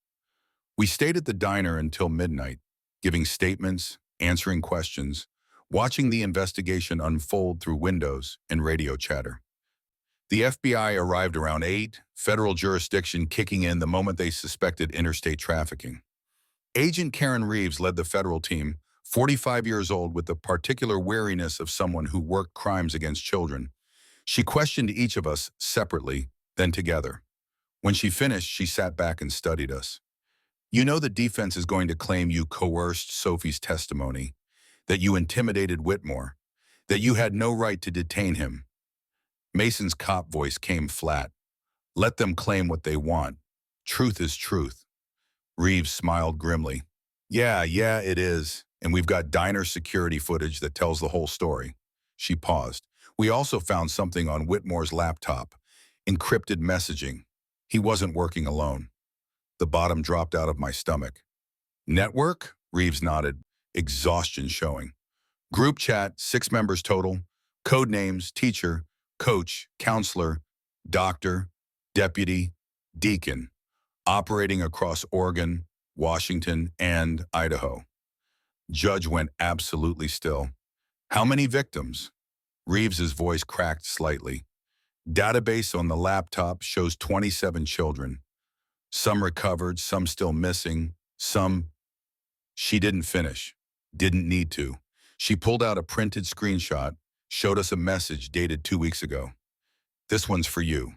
We stayed at the diner until midnight, giving statements, answering questions, watching the investigation unfold through windows and radio chatter. The FBI arrived around 8, federal jurisdiction kicking in the moment they suspected interstate trafficking. Agent Karen Reeves led the federal team, 45 years old with the particular wariness of someone who worked crimes against children. She questioned each of us separately, then together. When she finished, she sat back and studied us. You know the defense is going to claim you coerced Sophie's testimony, that you intimidated Whitmore, that you had no right to detain him. Mason's cop voice came flat. Let them claim what they want. Truth is truth. Reeves smiled grimly. Yeah, it is. And we've got diner security footage that tells the whole story. She paused. We also found something on Whitmore's laptop. Encrypted messaging. He wasn't working alone. The bottom dropped out of my stomach. Network? Reeves nodded, exhaustion showing. Group chat, 6 members total. Code names, teacher, coach, counselor, doctor, deputy, deacon. Operating across Oregon, Washington, and Idaho. Judge went absolutely still. How many victims? Reeves's voice cracked slightly. Database on the laptop shows 27 children. Some recovered, some still missing, some... She didn't finish. Didn't need to. She pulled out a printed screenshot, showed us a message dated 2 weeks ago. This one's for you.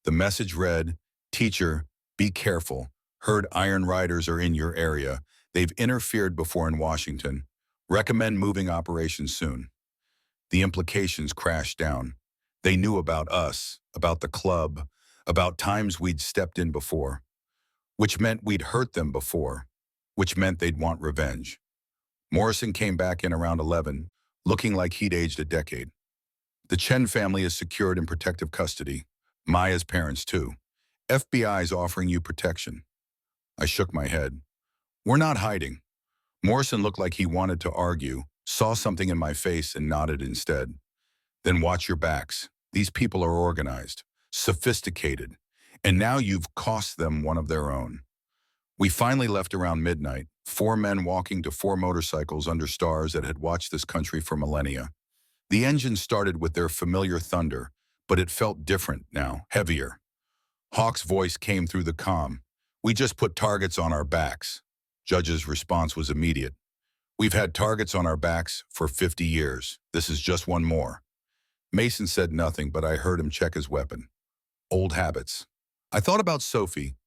The message read, Teacher, be careful. Heard Iron Riders are in your area. They've interfered before in Washington. Recommend moving operations soon. The implications crashed down. They knew about us, about the club, about times we'd stepped in before, which meant we'd hurt them before, which meant they'd want revenge. Morrison came back in around 11, looking like he'd aged a decade. The Chen family is secured in protective custody. Maya's parents, too. FBI's offering you protection. I shook my head. We're not hiding. Morrison looked like he wanted to argue, saw something in my face and nodded instead. Then watch your backs. These people are organized, sophisticated, and now you've cost them one of their own. We finally left around midnight, 4 men walking to 4 motorcycles under stars that had watched this country for millennia. The engine started with their familiar thunder, but it felt different now, heavier. Hawk's voice came through the comm. We just put targets on our backs. Judge's response was immediate. We've had targets on our backs for 50 years. This is just one more. Mason said nothing, but I heard him check his weapon. Old habits. I thought about Sophie,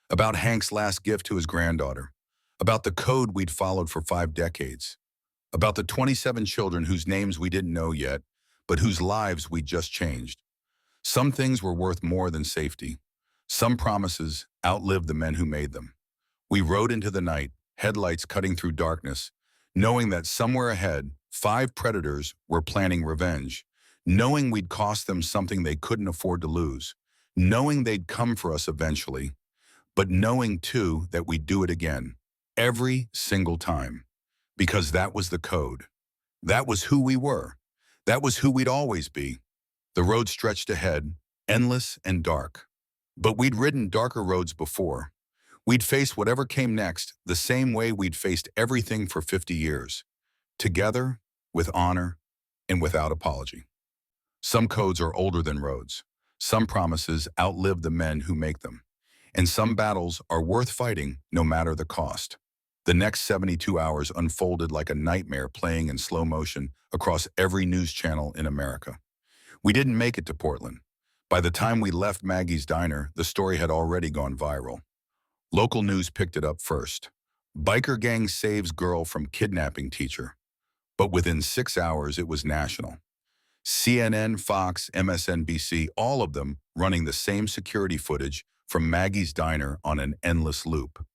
about Hank's last gift to his granddaughter, about the code we'd followed for 5 decades, about the 27 children whose names we didn't know yet, but whose lives we'd just changed. Some things were worth more than safety. Some promises outlived the men who made them. We rode into the night, headlights cutting through darkness, knowing that somewhere ahead, 5 predators were planning revenge, knowing we'd cost them something they couldn't afford to lose, knowing they'd come for us eventually, but knowing too that we'd do it again, every single time, because that was the code. That was who we were. That was who we'd always be. The road stretched ahead, endless and dark. But we'd ridden darker roads before. We'd face whatever came next the same way we'd faced everything for 50 years. Together, with honor, and without apology. Some codes are older than roads. Some promises outlive the men who make them. And some battles are worth fighting no matter the cost. The next 72 hours unfolded like a nightmare playing in slow motion across every news channel in America. We didn't make it to Portland. By the time we left Maggie's diner, the story had already gone viral. Local news picked it up first. Biker gang saves girl from kidnapping teacher. But within 6 hours, it was national. CNN, Fox, MSNBC, all of them running the same security footage from Maggie's diner on an endless loop.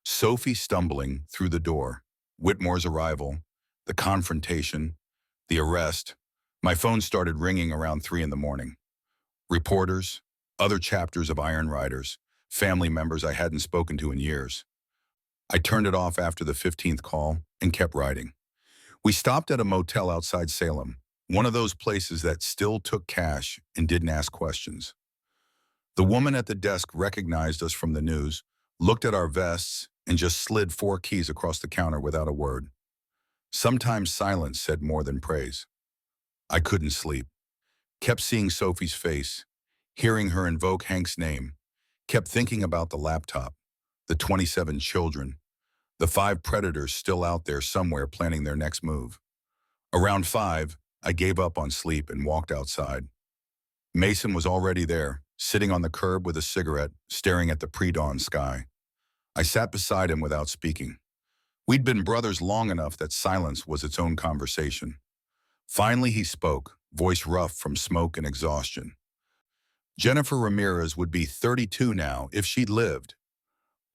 Sophie stumbling through the door, Whitmore's arrival, the confrontation, the arrest. My phone started ringing around 3 in the morning. Reporters, other chapters of Iron Riders, family members I hadn't spoken to in years. I turned it off after the 15th call and kept writing. We stopped at a motel outside Salem, one of those places that still took cash and didn't ask questions. The woman at the desk recognized us from the news, looked at our vests, and just slid 4 keys across the counter without a word. Sometimes silence said more than praise. I couldn't sleep. Kept seeing Sophie's face, hearing her invoke Hank's name, kept thinking about the laptop, the 27 children, the 5 predators still out there somewhere planning their next move. Around 5, I gave up on sleep and walked outside. Mason was already there, sitting on the curb with a cigarette, staring at the pre-dawn sky. I sat beside him without speaking. We'd been brothers long enough that silence was its own conversation. Finally he spoke, voice rough from smoke and exhaustion. Jennifer Ramirez would be 32 now if she'd lived.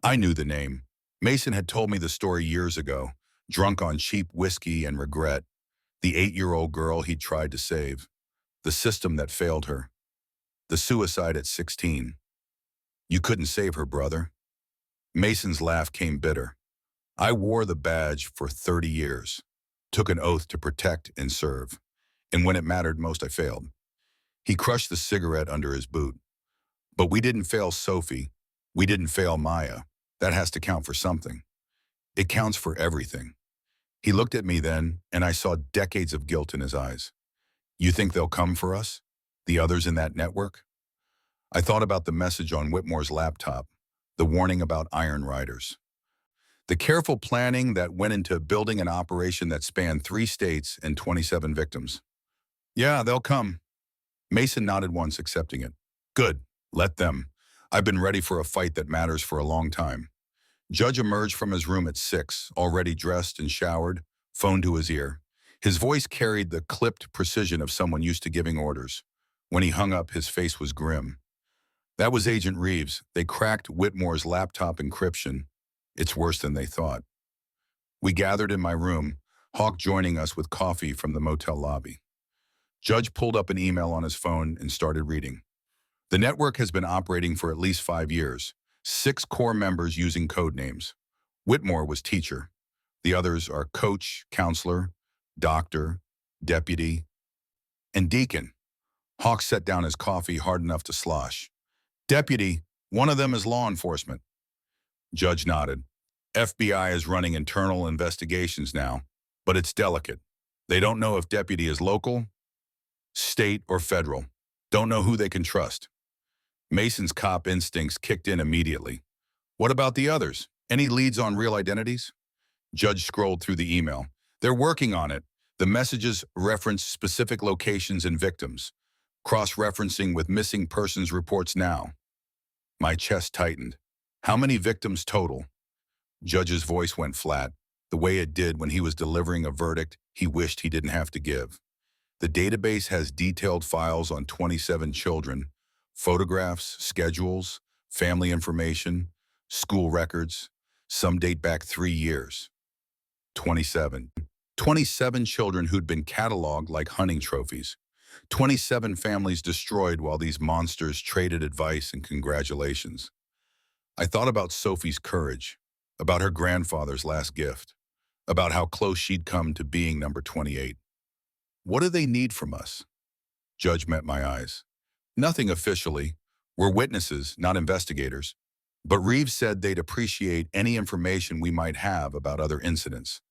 I knew the name. Mason had told me the story years ago, drunk on cheap whiskey and regret. The 8-year-old girl he'd tried to save. The system that failed her. The suicide at 16. You couldn't save her, brother. Mason's laugh came bitter. I wore the badge for 30 years. Took an oath to protect and serve. And when it mattered most, I failed. He crushed the cigarette under his boot. But we didn't fail Sophie. We didn't fail Maya. That has to count for something. It counts for everything. He looked at me then, and I saw decades of guilt in his eyes. You think they'll come for us? The others in that network? I thought about the message on Whitmore's laptop, the warning about Iron Riders. The careful planning that went into building an operation that spanned 3 states and 27 victims. Yeah, they'll come. Mason nodded once, accepting it. Good, let them. I've been ready for a fight that matters for a long time. Judge emerged from his room at 6, already dressed and showered, phone to his ear. His voice carried the clipped precision of someone used to giving orders. When he hung up, his face was grim. That was Agent Reeves. They cracked Whitmore's laptop encryption. It's worse than they thought. We gathered in my room, Hawk joining us with coffee from the motel lobby. Judge pulled up an email on his phone and started reading. The network has been operating for at least 5 years. 6 core members using code names. Whitmore was teacher. The others are coach, counselor, doctor, deputy, and deacon. Hawk set down his coffee hard enough to slosh. Deputy, one of them is law enforcement. Judge nodded. FBI is running internal investigations now, but it's delicate. They don't know if deputy is local, state, or federal. Don't know who they can trust. Mason's cop instincts kicked in immediately. What about the others? Any leads on real identities? Judge scrolled through the email. They're working on it. The messages reference specific locations and victims, cross-referencing with missing persons reports now. My chest tightened. How many victims total? Judge's voice went flat, the way it did when he was delivering a verdict he wished he didn't have to give. The database has detailed files on 27 children, photographs, schedules, family information, school records. Some date back 3 years. 27. 27 children who'd been cataloged like hunting trophies. 27 families destroyed while these monsters traded advice and congratulations. I thought about Sophie's courage, about her grandfather's last gift, about how close she'd come to being number 28. What do they need from us? Judge met my eyes. Nothing officially. We're witnesses, not investigators. But Reeves said they'd appreciate any information we might have about other incidents,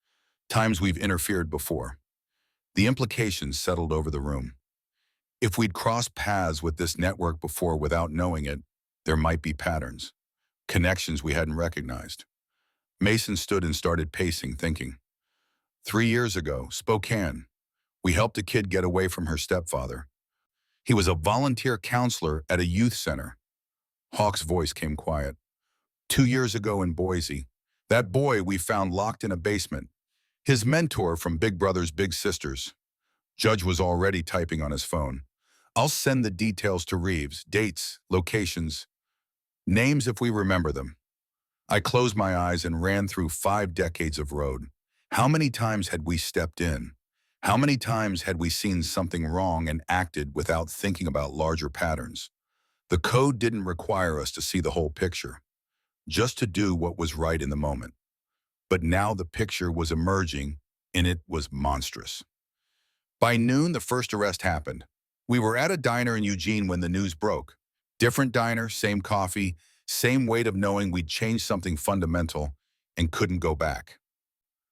times we've interfered before. The implications settled over the room. If we'd crossed paths with this network before without knowing it, there might be patterns, connections we hadn't recognized. Mason stood and started pacing, thinking. 3 years ago, Spokane. We helped a kid get away from her stepfather. He was a volunteer counselor at a youth center. Hawk's voice came quiet. 2 years ago in Boise, that boy we found locked in a basement. His mentor from Big Brothers Big Sisters. Judge was already typing on his phone. I'll send the details to Reeves, dates, locations, names if we remember them. I closed my eyes and ran through 5 decades of road. How many times had we stepped in? How many times had we seen something wrong and acted without thinking about larger patterns? The code didn't require us to see the whole picture, just to do what was right in the moment. But now the picture was emerging, and it was monstrous. By noon, the first arrest happened. We were at a diner in Eugene when the news broke. Different diner, same coffee, same weight of knowing we'd changed something fundamental and couldn't go back.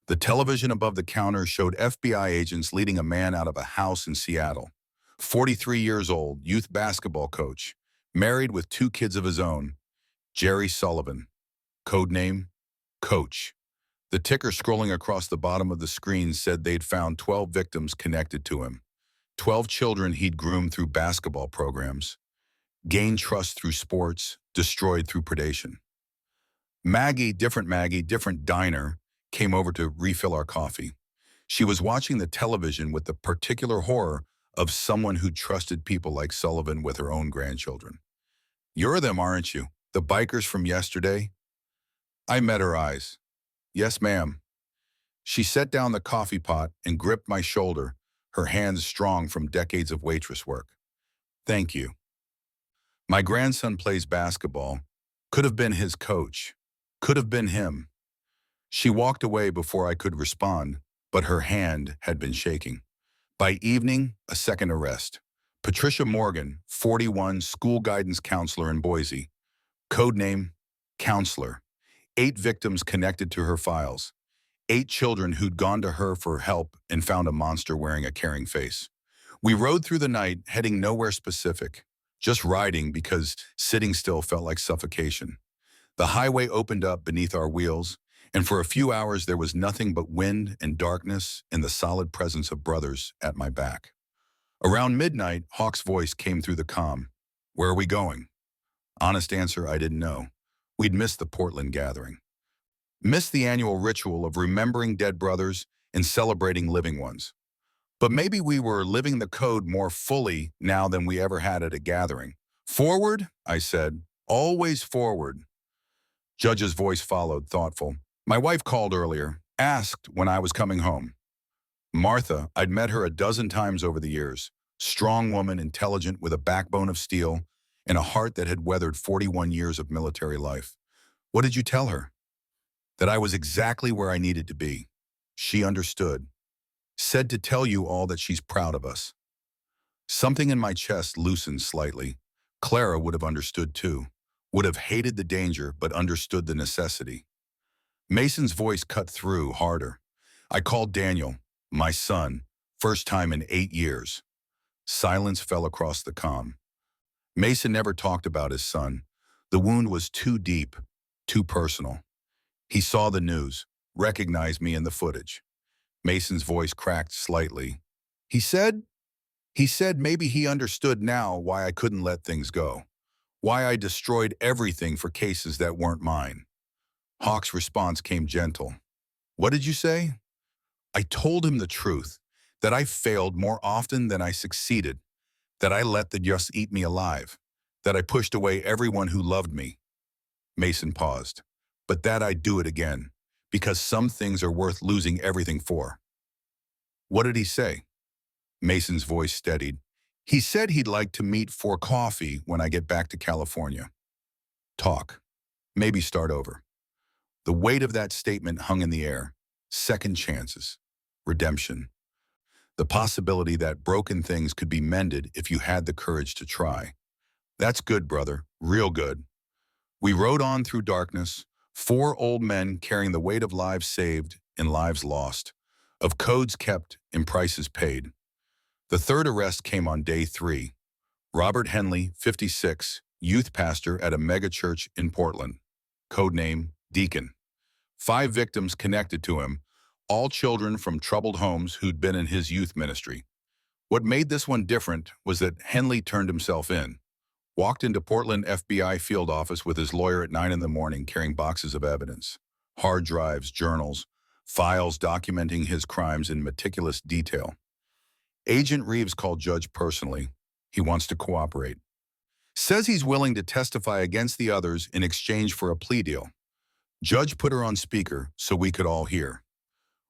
The television above the counter showed FBI agents leading a man out of a house in Seattle. 43 years old, youth basketball coach, married with 2 kids of his own, Jerry Sullivan. Code name, Coach. The ticker scrolling across the bottom of the screen said they'd found 12 victims connected to him. 12 children he'd groomed through basketball programs, gained trust through sports, destroyed through predation. Maggie, different diner, came over to refill our coffee. She was watching the television with the particular horror of someone who trusted people like Sullivan with her own grandchildren. You're them, aren't you? The bikers from yesterday? I met her eyes. Yes, ma'am. She set down the coffee pot and gripped my shoulder, her hands strong from decades of waitress work. Thank you. My grandson plays basketball. Could have been his coach. Could have been him. She walked away before I could respond, but her hand had been shaking. By evening, a second arrest. Patricia Morgan, 41, school guidance counselor in Boise. Code name, Counselor. 8 victims connected to her files. 8 children who'd gone to her for help and found a monster wearing a caring face. We rode through the night, heading nowhere specific. Just riding because sitting still felt like suffocation. The highway opened up beneath our wheels, and for a few hours there was nothing but wind and darkness and the solid presence of brothers at my back. Around midnight, Hawk's voice came through the comm. Where are we going? Honest answer, I didn't know. We'd missed the Portland gathering. Missed the annual ritual of remembering dead brothers and celebrating living ones. But maybe we were living the code more fully now than we ever had at a gathering. Forward, I said. Always forward. Judge's voice followed, thoughtful. My wife called earlier, asked when I was coming home. Martha, I'd met her a dozen times over the years. Strong woman, intelligent, with a backbone of steel and a heart that had weathered 41 years of military life. What did you tell her? That I was exactly where I needed to be. She understood. Said to tell you all that she's proud of us. Something in my chest loosened slightly. Clara would have understood too. Would have hated the danger, but understood the necessity. Mason's voice cut through harder. I called Daniel, my son, first time in 8 years. Silence fell across the comm. Mason never talked about his son. The wound was too deep, too personal. He saw the news, recognized me in the footage. Mason's voice cracked slightly. He said maybe he understood now why I couldn't let things go. Why I destroyed everything for cases that weren't mine. Hawk's response came gentle. What did you say? I told him the truth, that I failed more often than I succeeded, that I let the just eat me alive, that I pushed away everyone who loved me. Mason paused. But that I'd do it again, because some things are worth losing everything for. What did he say? Mason's voice steadied. He said he'd like to meet for coffee when I get back to California. Talk. Maybe start over. The weight of that statement hung in the air. Second chances. Redemption. The possibility that broken things could be mended if you had the courage to try. That's good, brother. Real good. We rode on through darkness, four old men carrying the weight of lives saved and lives lost, of codes kept and prices paid. The third arrest came on day 3. Robert Henley, 56, youth pastor at a megachurch in Portland. Codename Deacon. 5 victims connected to him, all children from troubled homes who'd been in his youth ministry. What made this one different was that Henley turned himself in. Walked into Portland FBI field office with his lawyer at 9 in the morning carrying boxes of evidence, hard drives, journals, files documenting his crimes in meticulous detail. Agent Reeves called Judge personally. He wants to cooperate. Says he's willing to testify against the others in exchange for a plea deal. Judge put her on speaker so we could all hear.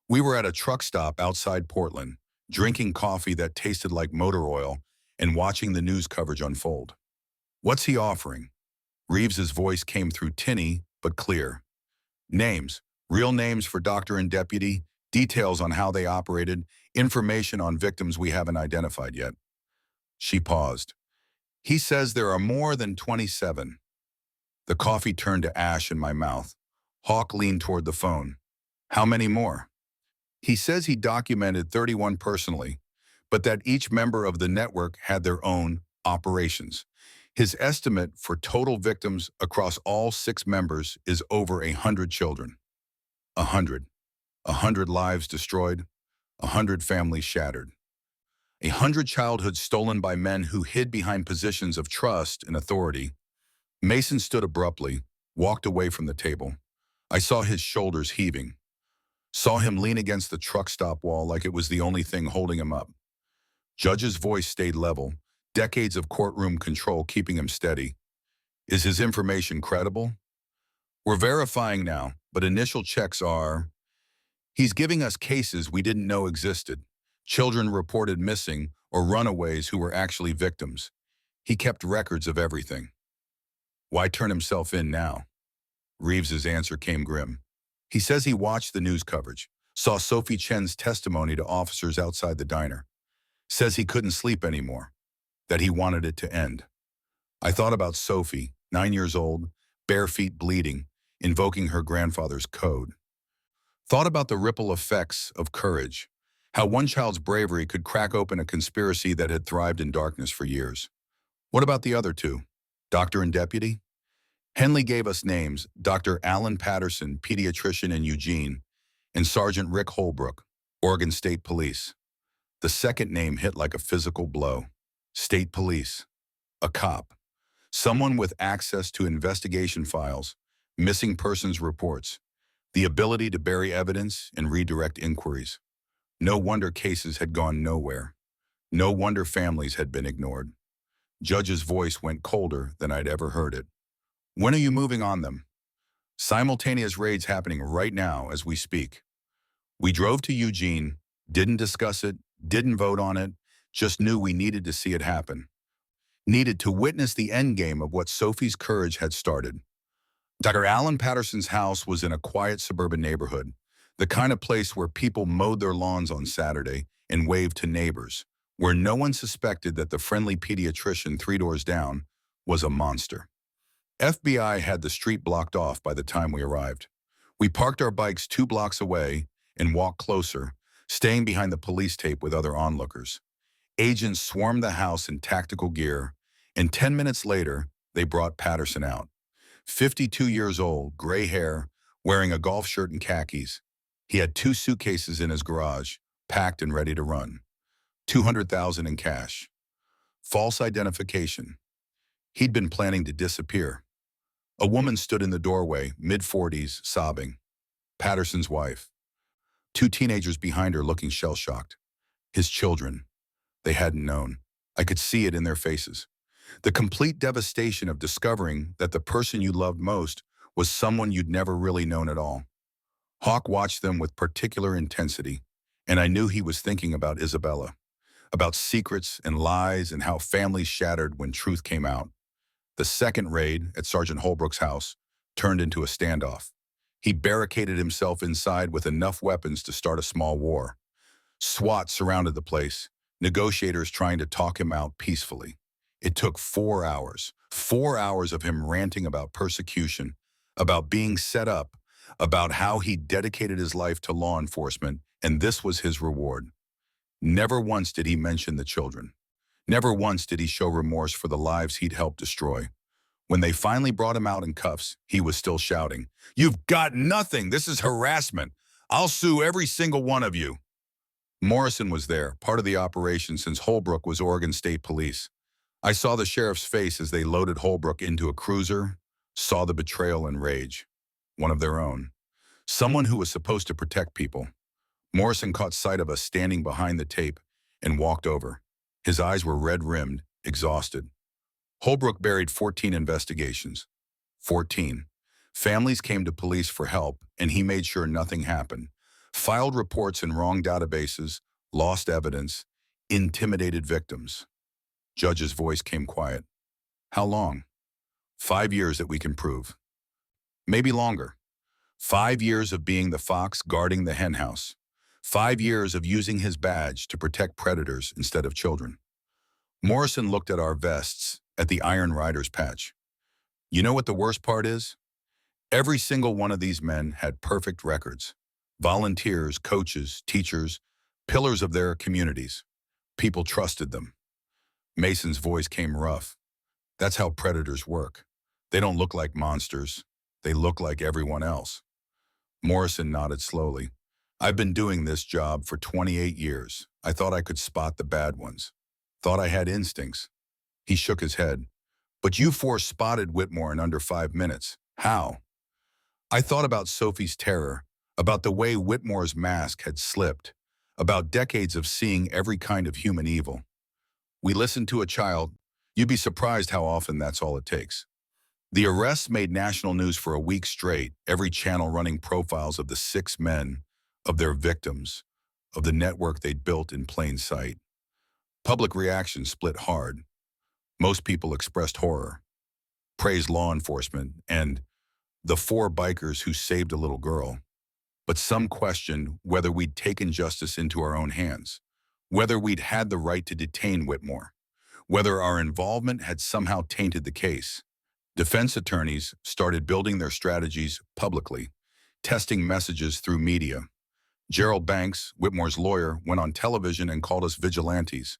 We were at a truck stop outside Portland, drinking coffee that tasted like motor oil and watching the news coverage unfold. What's he offering? Reeves's voice came through tinny but clear. Names, real names for doctor and deputy, details on how they operated, information on victims we haven't identified yet. She paused. He says there are more than 27. The coffee turned to ash in my mouth. Hawk leaned toward the phone. How many more? He says he documented 31 personally, but that each member of the network had their own operations. His estimate for total victims across all 6 members is over 100 children. 100. 100 lives destroyed, 100 families shattered. 100 childhoods stolen by men who hid behind positions of trust and authority. Mason stood abruptly, walked away from the table. I saw his shoulders heaving. Saw him lean against the truck stop wall like it was the only thing holding him up. Judge's voice stayed level, decades of courtroom control keeping him steady. Is his information credible? We're verifying now, but initial checks are... He's giving us cases we didn't know existed. Children reported missing or runaways who were actually victims. He kept records of everything. Why turn himself in now? Reeves's answer came grim. He says he watched the news coverage, saw Sophie Chen's testimony to officers outside the diner. Says he couldn't sleep anymore, that he wanted it to end. I thought about Sophie, 9 years old, bare feet bleeding, invoking her grandfather's code. Thought about the ripple effects of courage, how one child's bravery could crack open a conspiracy that had thrived in darkness for years. What about the other 2? Doctor and deputy? Henley gave us names, Dr. Alan Patterson, pediatrician in Eugene, and Sergeant Rick Holbrook, Oregon State Police. The second name hit like a physical blow. State Police. A cop. Someone with access to investigation files, missing persons reports, the ability to bury evidence and redirect inquiries. No wonder cases had gone nowhere. No wonder families had been ignored. Judge's voice went colder than I'd ever heard it. When are you moving on them? Simultaneous raids happening right now as we speak. We drove to Eugene, didn't discuss it, didn't vote on it, just knew we needed to see it happen. Needed to witness the endgame of what Sophie's courage had started. Dr. Alan Patterson's house was in a quiet suburban neighborhood, the kind of place where people mowed their lawns on Saturday and waved to neighbors, where no one suspected that the friendly pediatrician 3 doors down was a monster. FBI had the street blocked off by the time we arrived. We parked our bikes 2 blocks away and walked closer, staying behind the police tape with other onlookers. Agents swarmed the house in tactical gear, and 10 minutes later, they brought Patterson out. 52 years old, gray hair, wearing a golf shirt and khakis. He had 2 suitcases in his garage, packed and ready to run. $200,000 in cash. False identification. He'd been planning to disappear. A woman stood in the doorway, mid-40s, sobbing. Patterson's wife. Two teenagers behind her looking shell-shocked. His children. They hadn't known. I could see it in their faces. The complete devastation of discovering that the person you loved most was someone you'd never really known at all. Hawk watched them with particular intensity, and I knew he was thinking about Isabella, about secrets and lies and how families shattered when truth came out. The second raid at Sergeant Holbrook's house turned into a standoff. He barricaded himself inside with enough weapons to start a small war. SWAT surrounded the place, negotiators trying to talk him out peacefully. It took 4 hours of him ranting about persecution, about being set up, about how he dedicated his life to law enforcement, and this was his reward. Never once did he mention the children. Never once did he show remorse for the lives he'd helped destroy. When they finally brought him out in cuffs, he was still shouting, "You've got nothing! This is harassment! I'll sue every single one of you!" Morrison was there, part of the operation since Holbrook was Oregon State Police. I saw the sheriff's face as they loaded Holbrook into a cruiser, saw the betrayal and rage. One of their own. Someone who was supposed to protect people. Morrison caught sight of us standing behind the tape and walked over. His eyes were red-rimmed, exhausted. Holbrook buried 14 investigations. 14. Families came to police for help, and he made sure nothing happened. Filed reports in wrong databases, lost evidence, intimidated victims. Judge's voice came quiet. How long? 5 years that we can prove. Maybe longer. 5 years of being the fox guarding the henhouse. 5 years of using his badge to protect predators instead of children. Morrison looked at our vests, at the Iron Riders patch. You know what the worst part is? Every single one of these men had perfect records. Volunteers, coaches, teachers, pillars of their communities. People trusted them. Mason's voice came rough. That's how predators work. They don't look like monsters. They look like everyone else. Morrison nodded slowly. I've been doing this job for 28 years. I thought I could spot the bad ones. Thought I had instincts. He shook his head. But you four spotted Whitmore in under 5 minutes. How? I thought about Sophie's terror, about the way Whitmore's mask had slipped, about decades of seeing every kind of human evil. We listened to a child. You'd be surprised how often that's all it takes. The arrests made national news for a week straight, every channel running profiles of the 6 men, of their victims, of the network they'd built in plain sight. Public reaction split hard. Most people expressed horror, praised law enforcement, and the 4 bikers who saved a little girl. But some questioned whether we'd taken justice into our own hands, whether we'd had the right to detain Whitmore, whether our involvement had somehow tainted the case. Defense attorneys started building their strategies publicly, testing messages through media. Gerald Banks, Whitmore's lawyer, went on television and called us vigilantes,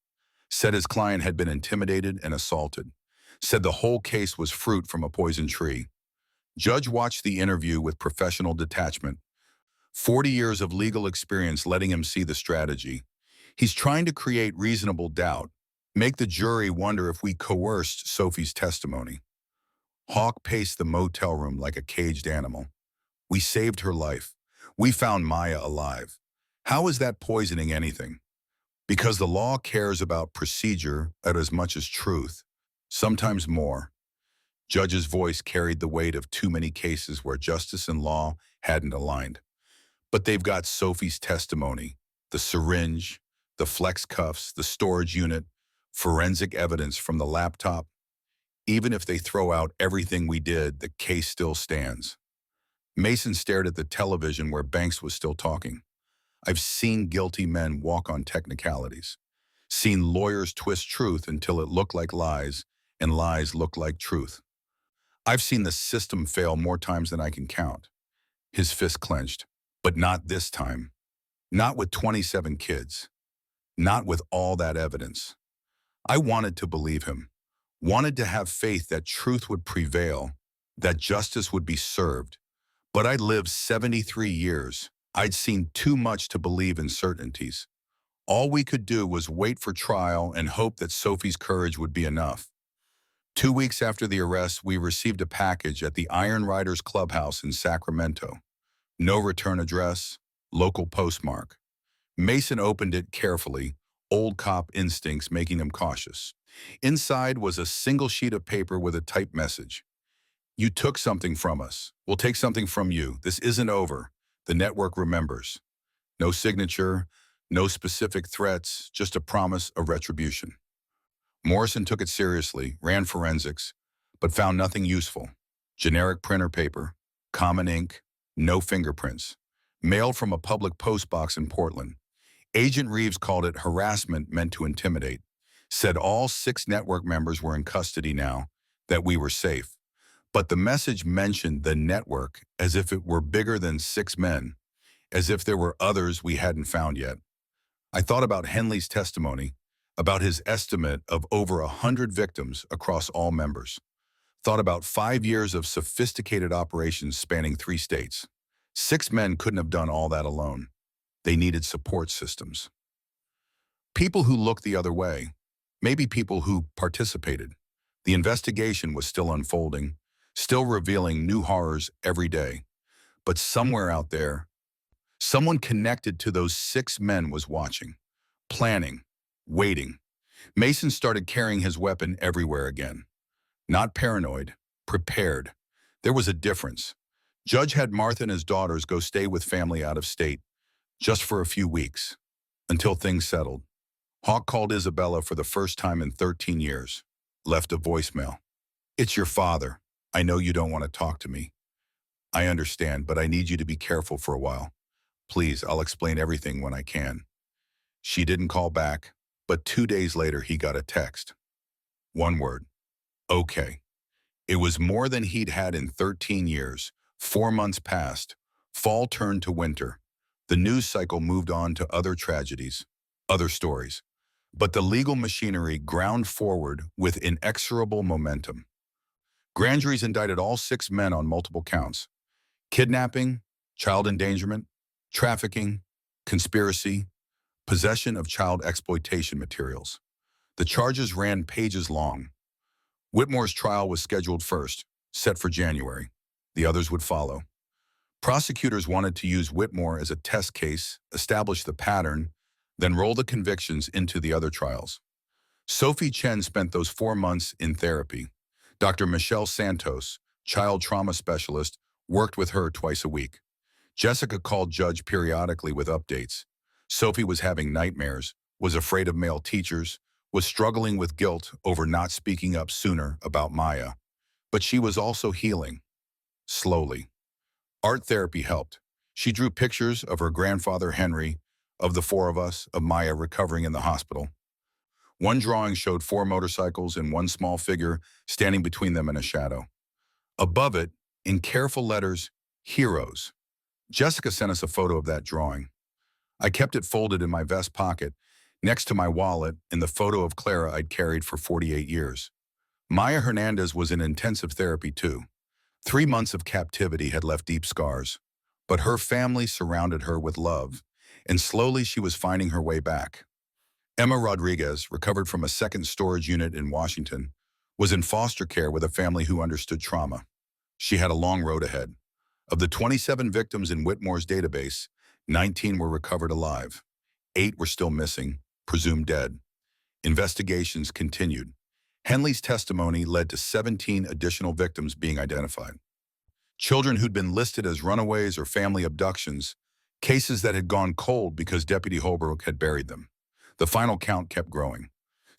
said his client had been intimidated and assaulted, said the whole case was fruit from a poison tree. Judge watched the interview with professional detachment, 40 years of legal experience letting him see the strategy. He's trying to create reasonable doubt, make the jury wonder if we coerced Sophie's testimony. Hawk paced the motel room like a caged animal. We saved her life. We found Maya alive. How is that poisoning anything? Because the law cares about procedure as much as truth, sometimes more. Judge's voice carried the weight of too many cases where justice and law hadn't aligned. But they've got Sophie's testimony, the syringe, the flex cuffs, the storage unit, forensic evidence from the laptop. Even if they throw out everything we did, the case still stands. Mason stared at the television where Banks was still talking. I've seen guilty men walk on technicalities, seen lawyers twist truth until it looked like lies and lies looked like truth. I've seen the system fail more times than I can count. His fist clenched, but not this time. Not with 27 kids. Not with all that evidence. I wanted to believe him, wanted to have faith that truth would prevail, that justice would be served. But I'd lived 73 years. I'd seen too much to believe in certainties. All we could do was wait for trial and hope that Sophie's courage would be enough. 2 weeks after the arrest, we received a package at the Iron Riders Clubhouse in Sacramento. No return address, local postmark. Mason opened it carefully, old cop instincts making him cautious. Inside was a single sheet of paper with a typed message. You took something from us. We'll take something from you. This isn't over. The network remembers. No signature, no specific threats, just a promise of retribution. Morrison took it seriously, ran forensics, but found nothing useful. Generic printer paper, common ink, no fingerprints. Mailed from a public post box in Portland. Agent Reeves called it harassment meant to intimidate. Said all 6 network members were in custody now, that we were safe. But the message mentioned the network as if it were bigger than 6 men, as if there were others we hadn't found yet. I thought about Henley's testimony, about his estimate of over 100 victims across all members. Thought about 5 years of sophisticated operations spanning 3 states. 6 men couldn't have done all that alone. They needed support systems. People who looked the other way, maybe people who participated. The investigation was still unfolding, still revealing new horrors every day. But somewhere out there, someone connected to those 6 men was watching, planning, waiting. Mason started carrying his weapon everywhere again. Not paranoid, prepared. There was a difference. Judge had Martha and his daughters go stay with family out of state, just for a few weeks, until things settled. Hawk called Isabella for the first time in 13 years, left a voicemail. It's your father. I know you don't want to talk to me. I understand, but I need you to be careful for a while. Please, I'll explain everything when I can. She didn't call back, but 2 days later he got a text. One word. Okay. It was more than he'd had in 13 years. 4 months passed. Fall turned to winter. The news cycle moved on to other tragedies, other stories. But the legal machinery ground forward with inexorable momentum. Grand juries indicted all 6 men on multiple counts: kidnapping, child endangerment, trafficking, conspiracy, possession of child exploitation materials. The charges ran pages long. Whitmore's trial was scheduled first, set for January. The others would follow. Prosecutors wanted to use Whitmore as a test case, establish the pattern, then roll the convictions into the other trials. Sophie Chen spent those 4 months in therapy. Dr. Michelle Santos, child trauma specialist, worked with her twice a week. Jessica called Judge periodically with updates. Sophie was having nightmares, was afraid of male teachers, was struggling with guilt over not speaking up sooner about Maya. But she was also healing, slowly. Art therapy helped. She drew pictures of her grandfather Henry, of the 4 of us, of Maya recovering in the hospital. One drawing showed 4 motorcycles and one small figure standing between them in a shadow. Above it, in careful letters, heroes. Jessica sent us a photo of that drawing. I kept it folded in my vest pocket, next to my wallet, in the photo of Clara I'd carried for 48 years. Maya Hernandez was in intensive therapy too. 3 months of captivity had left deep scars, but her family surrounded her with love, and slowly she was finding her way back. Emma Rodriguez, recovered from a second storage unit in Washington, was in foster care with a family who understood trauma. She had a long road ahead. Of the 27 victims in Whitmore's database, 19 were recovered alive. 8 were still missing, presumed dead. Investigations continued. Henley's testimony led to 17 additional victims being identified. Children who'd been listed as runaways or family abductions, cases that had gone cold because Deputy Holbrook had buried them. The final count kept growing.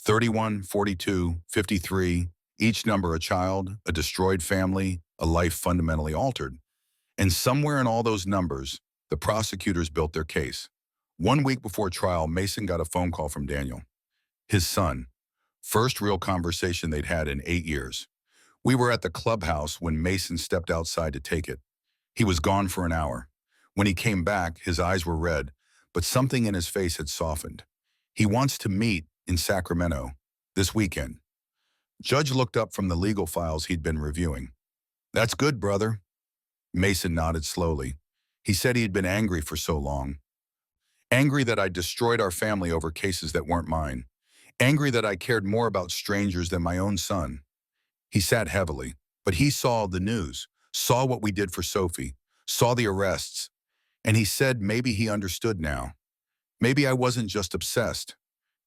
31, 42, 53, each number a child, a destroyed family, a life fundamentally altered. And somewhere in all those numbers, the prosecutors built their case. 1 week before trial, Mason got a phone call from Daniel, his son. First real conversation they'd had in 8 years. We were at the clubhouse when Mason stepped outside to take it. He was gone for an hour. When he came back, his eyes were red, but something in his face had softened. He wants to meet in Sacramento this weekend. Judge looked up from the legal files he'd been reviewing. That's good, brother. Mason nodded slowly. He said he had been angry for so long. Angry that I destroyed our family over cases that weren't mine. Angry that I cared more about strangers than my own son. He sat heavily, but he saw the news, saw what we did for Sophie, saw the arrests, and he said maybe he understood now. Maybe I wasn't just obsessed.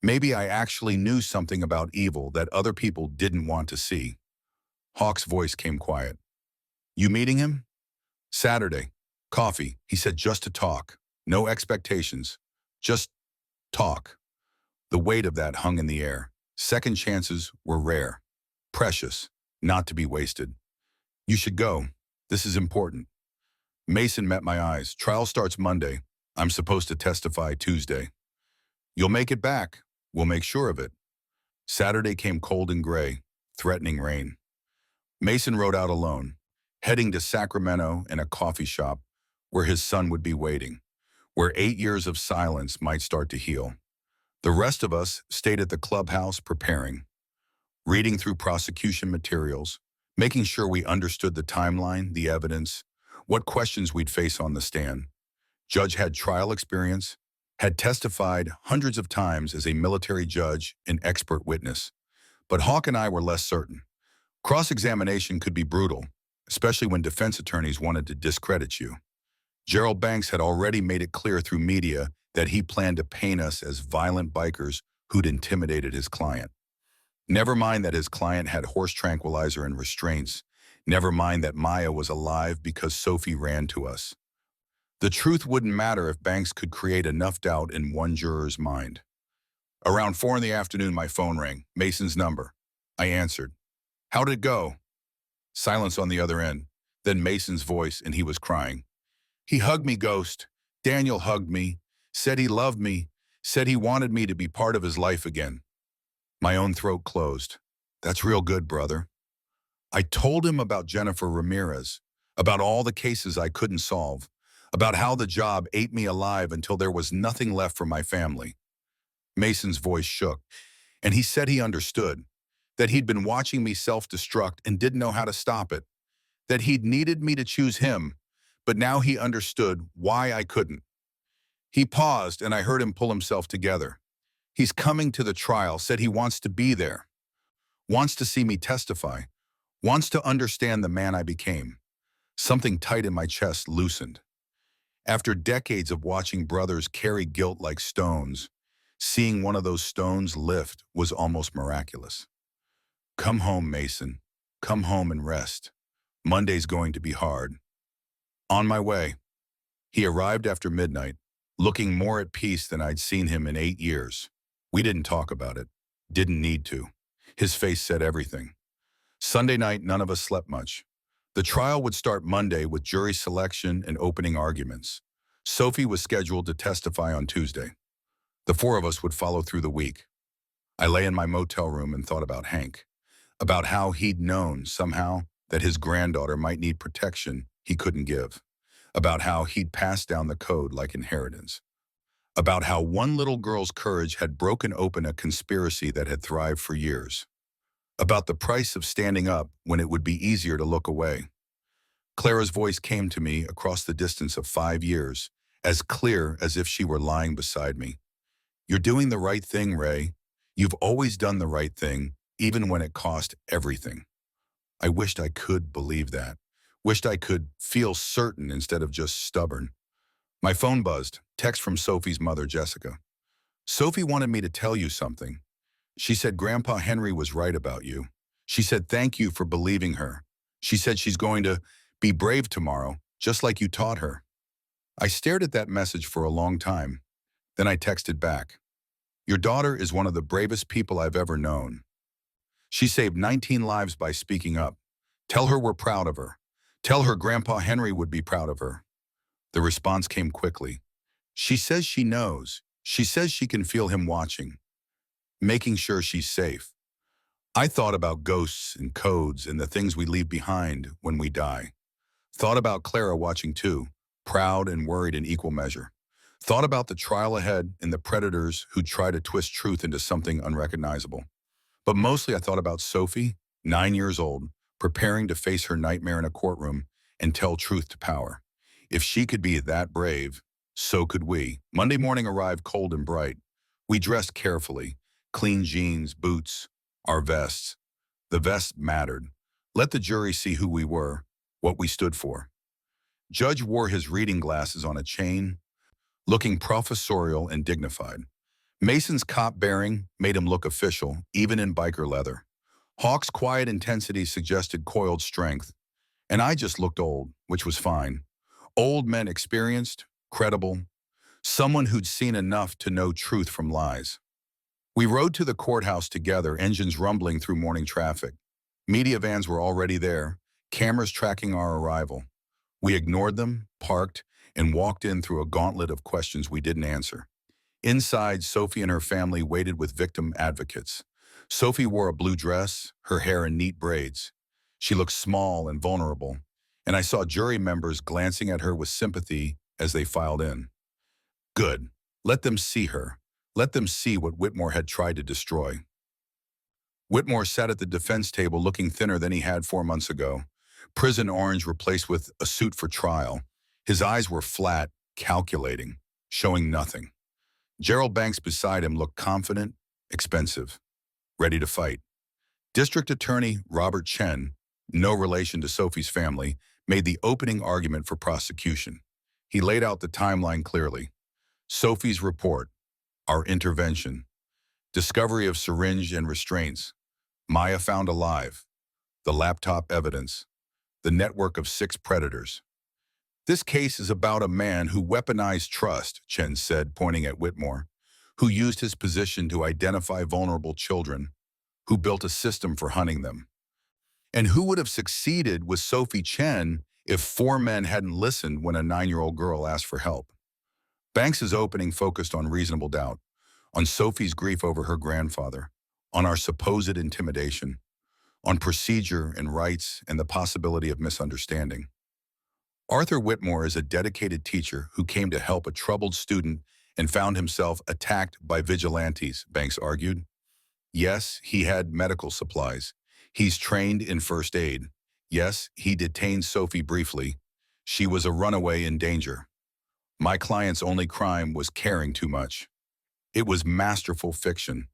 Maybe I actually knew something about evil that other people didn't want to see. Hawk's voice came quiet. You meeting him? Saturday. Coffee, he said, just to talk. No expectations. Just talk. The weight of that hung in the air. Second chances were rare. Precious. Not to be wasted. You should go. This is important. Mason met my eyes. Trial starts Monday. I'm supposed to testify Tuesday. You'll make it back. We'll make sure of it. Saturday came cold and gray, threatening rain. Mason rode out alone, heading to Sacramento and a coffee shop where his son would be waiting, where 8 years of silence might start to heal. The rest of us stayed at the clubhouse preparing, reading through prosecution materials, making sure we understood the timeline, the evidence, what questions we'd face on the stand. Judge had trial experience, had testified hundreds of times as a military judge and expert witness. But Hawk and I were less certain. Cross-examination could be brutal, especially when defense attorneys wanted to discredit you. Gerald Banks had already made it clear through media that he planned to paint us as violent bikers who'd intimidated his client. Never mind that his client had horse tranquilizer and restraints. Never mind that Maya was alive because Sophie ran to us. The truth wouldn't matter if Banks could create enough doubt in one juror's mind. Around 4 in the afternoon, my phone rang, Mason's number. I answered. How'd it go? Silence on the other end, then Mason's voice, and he was crying. He hugged me, Ghost. Daniel hugged me, said he loved me, said he wanted me to be part of his life again. My own throat closed. That's real good, brother. I told him about Jennifer Ramirez, about all the cases I couldn't solve, about how the job ate me alive until there was nothing left for my family. Mason's voice shook, and he said he understood, that he'd been watching me self-destruct and didn't know how to stop it, that he'd needed me to choose him, but now he understood why I couldn't. He paused, and I heard him pull himself together. He's coming to the trial, said he wants to be there, wants to see me testify, wants to understand the man I became. Something tight in my chest loosened. After decades of watching brothers carry guilt like stones, seeing one of those stones lift was almost miraculous. Come home, Mason. Come home and rest. Monday's going to be hard. On my way. He arrived after midnight, looking more at peace than I'd seen him in 8 years. We didn't talk about it. Didn't need to. His face said everything. Sunday night, none of us slept much. The trial would start Monday with jury selection and opening arguments. Sophie was scheduled to testify on Tuesday. The 4 of us would follow through the week. I lay in my motel room and thought about Hank, about how he'd known somehow that his granddaughter might need protection he couldn't give, about how he'd passed down the code like inheritance, about how one little girl's courage had broken open a conspiracy that had thrived for years, about the price of standing up when it would be easier to look away. Clara's voice came to me across the distance of 5 years, as clear as if she were lying beside me. You're doing the right thing, Ray. You've always done the right thing, even when it cost everything. I wished I could believe that. Wished I could feel certain instead of just stubborn. My phone buzzed. Text from Sophie's mother, Jessica. Sophie wanted me to tell you something. She said Grandpa Henry was right about you. She said thank you for believing her. She said she's going to be brave tomorrow, just like you taught her. I stared at that message for a long time. Then I texted back. Your daughter is one of the bravest people I've ever known. She saved 19 lives by speaking up. Tell her we're proud of her. Tell her Grandpa Henry would be proud of her. The response came quickly. She says she knows. She says she can feel him watching, making sure she's safe. I thought about ghosts and codes and the things we leave behind when we die. Thought about Clara watching too, proud and worried in equal measure. Thought about the trial ahead and the predators who'd try to twist truth into something unrecognizable. But mostly I thought about Sophie, 9 years old, preparing to face her nightmare in a courtroom and tell truth to power. If she could be that brave, so could we. Monday morning arrived cold and bright. We dressed carefully, clean jeans, boots, our vests. The vest mattered. Let the jury see who we were, what we stood for. Judge wore his reading glasses on a chain, looking professorial and dignified. Mason's cop bearing made him look official, even in biker leather. Hawk's quiet intensity suggested coiled strength, and I just looked old, which was fine. Old meant experienced, credible, someone who'd seen enough to know truth from lies. We rode to the courthouse together, engines rumbling through morning traffic. Media vans were already there, cameras tracking our arrival. We ignored them, parked, and walked in through a gauntlet of questions we didn't answer. Inside, Sophie and her family waited with victim advocates. Sophie wore a blue dress, her hair in neat braids. She looked small and vulnerable, and I saw jury members glancing at her with sympathy as they filed in. Good. Let them see her. Let them see what Whitmore had tried to destroy. Whitmore sat at the defense table looking thinner than he had 4 months ago. Prison orange replaced with a suit for trial. His eyes were flat, calculating, showing nothing. Gerald Banks beside him looked confident, expensive, ready to fight. District Attorney Robert Chen, no relation to Sophie's family, made the opening argument for prosecution. He laid out the timeline clearly. Sophie's report, our intervention, discovery of syringe and restraints, Maya found alive, the laptop evidence, the network of 6 predators. This case is about a man who weaponized trust, Chen said, pointing at Whitmore, who used his position to identify vulnerable children, who built a system for hunting them. And who would have succeeded with Sophie Chen if 4 men hadn't listened when a 9-year-old girl asked for help? Banks's opening focused on reasonable doubt, on Sophie's grief over her grandfather, on our supposed intimidation, on procedure and rights and the possibility of misunderstanding. Arthur Whitmore is a dedicated teacher who came to help a troubled student and found himself attacked by vigilantes, Banks argued. Yes, he had medical supplies. He's trained in first aid. Yes, he detained Sophie briefly. She was a runaway in danger. My client's only crime was caring too much. It was masterful fiction,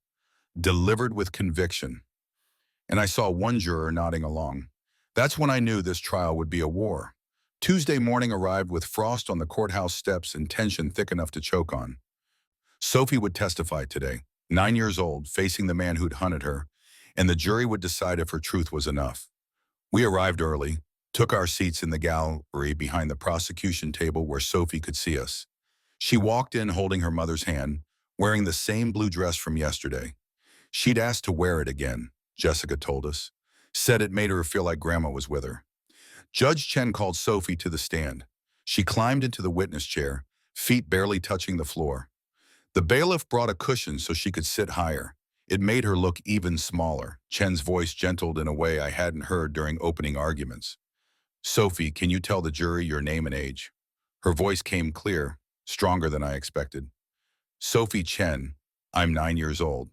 delivered with conviction. And I saw one juror nodding along. That's when I knew this trial would be a war. Tuesday morning arrived with frost on the courthouse steps and tension thick enough to choke on. Sophie would testify today, 9 years old, facing the man who'd hunted her, and the jury would decide if her truth was enough. We arrived early, took our seats in the gallery behind the prosecution table where Sophie could see us. She walked in holding her mother's hand, wearing the same blue dress from yesterday. She'd asked to wear it again, Jessica told us, said it made her feel like Grandma was with her. Judge Chen called Sophie to the stand. She climbed into the witness chair, feet barely touching the floor. The bailiff brought a cushion so she could sit higher. It made her look even smaller. Chen's voice gentled in a way I hadn't heard during opening arguments. Sophie, can you tell the jury your name and age? Her voice came clear, stronger than I expected. Sophie Chen, I'm 9 years old.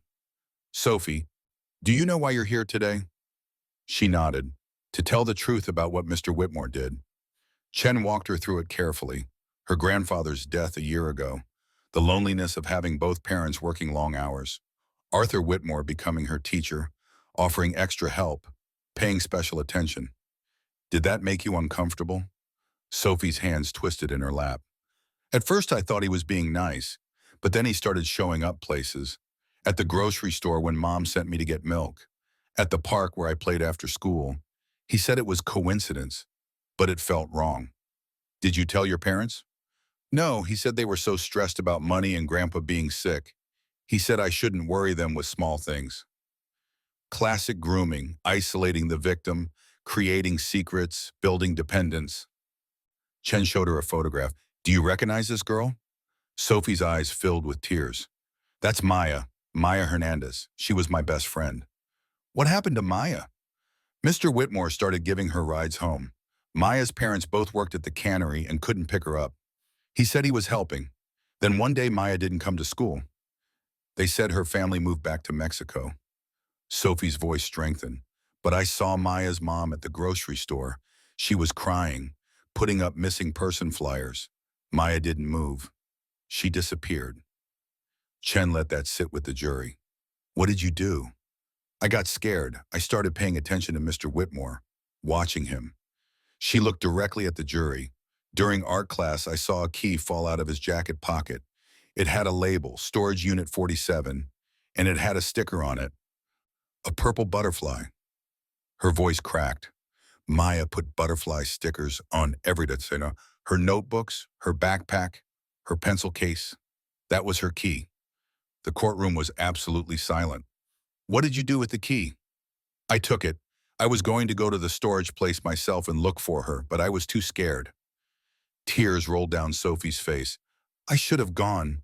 Sophie, do you know why you're here today? She nodded. To tell the truth about what Mr. Whitmore did. Chen walked her through it carefully. Her grandfather's death a year ago, the loneliness of having both parents working long hours, Arthur Whitmore becoming her teacher, offering extra help, paying special attention. Did that make you uncomfortable? Sophie's hands twisted in her lap. At first I thought he was being nice, but then he started showing up places. At the grocery store when Mom sent me to get milk. At the park where I played after school. He said it was coincidence, but it felt wrong. Did you tell your parents? No, he said they were so stressed about money and Grandpa being sick. He said I shouldn't worry them with small things. Classic grooming, isolating the victim, creating secrets, building dependence. Chen showed her a photograph. Do you recognize this girl? Sophie's eyes filled with tears. That's Maya, Maya Hernandez. She was my best friend. What happened to Maya? Mr. Whitmore started giving her rides home. Maya's parents both worked at the cannery and couldn't pick her up. He said he was helping. Then one day Maya didn't come to school. They said her family moved back to Mexico. Sophie's voice strengthened. But I saw Maya's mom at the grocery store. She was crying, putting up missing person flyers. Maya didn't move. She disappeared. Chen let that sit with the jury. What did you do? I got scared. I started paying attention to Mr. Whitmore, watching him. She looked directly at the jury. During art class, I saw a key fall out of his jacket pocket. It had a label, Storage Unit 47, and it had a sticker on it, a purple butterfly. Her voice cracked. Maya put butterfly stickers on everything, her notebooks, her backpack, her pencil case. That was her key. The courtroom was absolutely silent. What did you do with the key? I took it. I was going to go to the storage place myself and look for her, but I was too scared. Tears rolled down Sophie's face. I should have gone.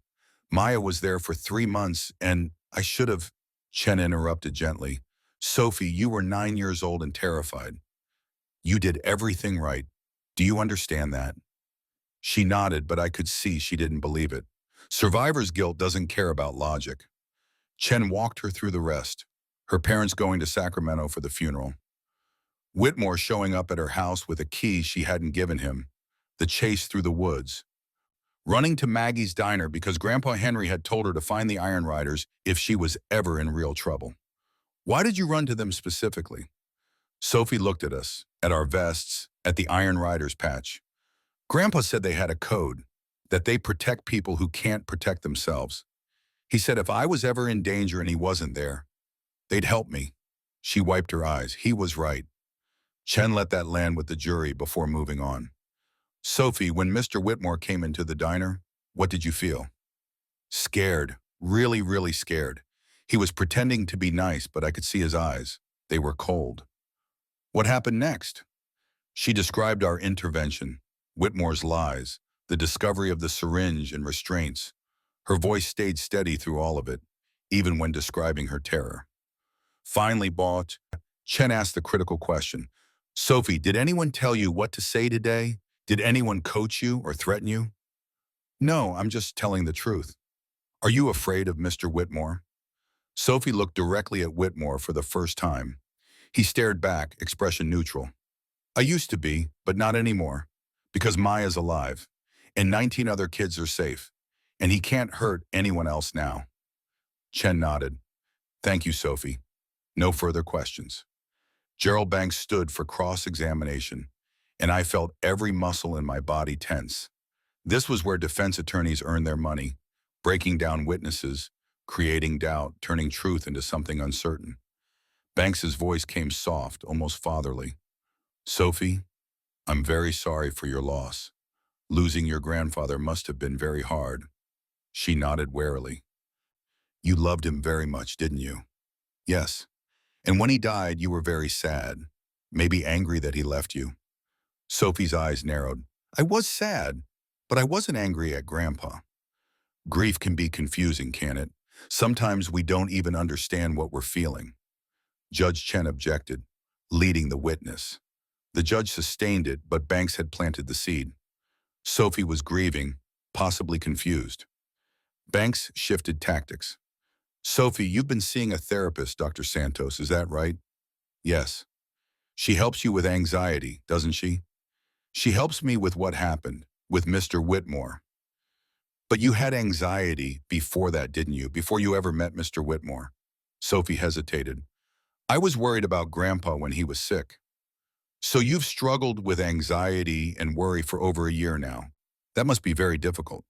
Maya was there for 3 months, and I should have. Chen interrupted gently. Sophie, you were 9 years old and terrified. You did everything right. Do you understand that? She nodded, but I could see she didn't believe it. Survivor's guilt doesn't care about logic. Chen walked her through the rest, her parents going to Sacramento for the funeral, Whitmore showing up at her house with a key she hadn't given him, the chase through the woods, running to Maggie's diner because Grandpa Henry had told her to find the Iron Riders if she was ever in real trouble. Why did you run to them specifically? Sophie looked at us, at our vests, at the Iron Riders patch. Grandpa said they had a code, that they protect people who can't protect themselves. He said if I was ever in danger and he wasn't there, they'd help me. She wiped her eyes. He was right. Chen let that land with the jury before moving on. Sophie, when Mr. Whitmore came into the diner, what did you feel? Scared. Really, really scared. He was pretending to be nice, but I could see his eyes. They were cold. What happened next? She described our intervention, Whitmore's lies, the discovery of the syringe and restraints. Her voice stayed steady through all of it, even when describing her terror. Finally, Chen asked the critical question. Sophie, did anyone tell you what to say today? Did anyone coach you or threaten you? No, I'm just telling the truth. Are you afraid of Mr. Whitmore? Sophie looked directly at Whitmore for the first time. He stared back, expression neutral. I used to be, but not anymore, because Maya's alive, and 19 other kids are safe, and he can't hurt anyone else now. Chen nodded. Thank you, Sophie. No further questions. Gerald Banks stood for cross-examination, and I felt every muscle in my body tense. This was where defense attorneys earn their money, breaking down witnesses, creating doubt, turning truth into something uncertain. Banks's voice came soft, almost fatherly. Sophie, I'm very sorry for your loss. Losing your grandfather must have been very hard. She nodded warily. You loved him very much, didn't you? Yes. And when he died, you were very sad, maybe angry that he left you. Sophie's eyes narrowed. I was sad, but I wasn't angry at Grandpa. Grief can be confusing, can it? Sometimes we don't even understand what we're feeling. Judge Chen objected, leading the witness. The judge sustained it, but Banks had planted the seed. Sophie was grieving, possibly confused. Banks shifted tactics. Sophie, you've been seeing a therapist, Dr. Santos, is that right? Yes. She helps you with anxiety, doesn't she? She helps me with what happened, with Mr. Whitmore. But you had anxiety before that, didn't you? Before you ever met Mr. Whitmore? Sophie hesitated. I was worried about Grandpa when he was sick. So you've struggled with anxiety and worry for over a year now. That must be very difficult.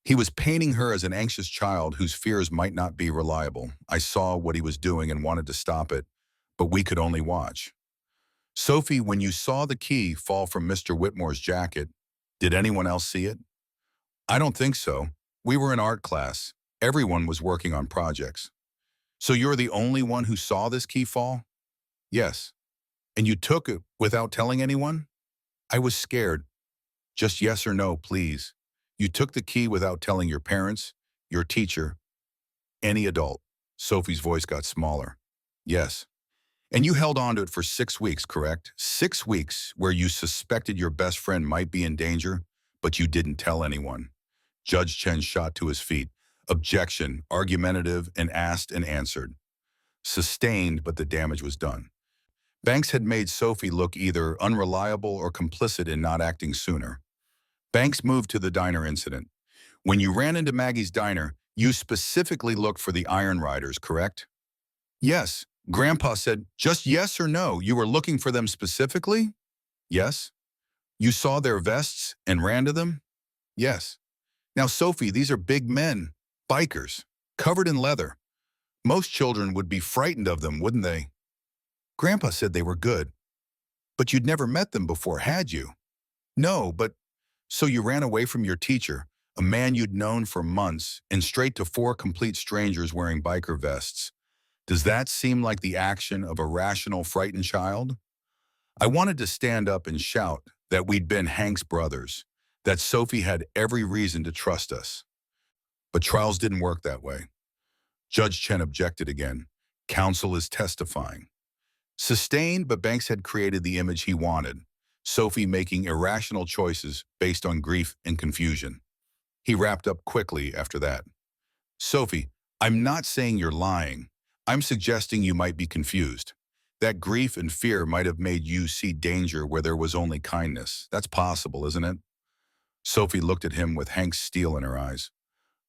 He was painting her as an anxious child whose fears might not be reliable. I saw what he was doing and wanted to stop it, but we could only watch. Sophie, when you saw the key fall from Mr. Whitmore's jacket, did anyone else see it? I don't think so. We were in art class. Everyone was working on projects. So you're the only one who saw this key fall? Yes. And you took it without telling anyone? I was scared. Just yes or no, please. You took the key without telling your parents, your teacher, any adult. Sophie's voice got smaller. Yes. And you held on to it for 6 weeks, correct? 6 weeks where you suspected your best friend might be in danger, but you didn't tell anyone. Judge Chen shot to his feet. Objection, argumentative, and asked and answered. Sustained, but the damage was done. Banks had made Sophie look either unreliable or complicit in not acting sooner. Banks moved to the diner incident. When you ran into Maggie's diner, you specifically looked for the Iron Riders, correct? Yes, Grandpa said, just yes or no. You were looking for them specifically? Yes. You saw their vests and ran to them? Yes. Now, Sophie, these are big men, bikers, covered in leather. Most children would be frightened of them, wouldn't they? Grandpa said they were good. But you'd never met them before, had you? No, but so you ran away from your teacher, a man you'd known for months, and straight to four complete strangers wearing biker vests. Does that seem like the action of a rational, frightened child? I wanted to stand up and shout that we'd been Hank's brothers, that Sophie had every reason to trust us. But trials didn't work that way. Judge Chen objected again. Counsel is testifying. Sustained, but Banks had created the image he wanted, Sophie making irrational choices based on grief and confusion. He wrapped up quickly after that. Sophie, I'm not saying you're lying. I'm suggesting you might be confused. That grief and fear might have made you see danger where there was only kindness. That's possible, isn't it? Sophie looked at him with Hank's steel in her eyes.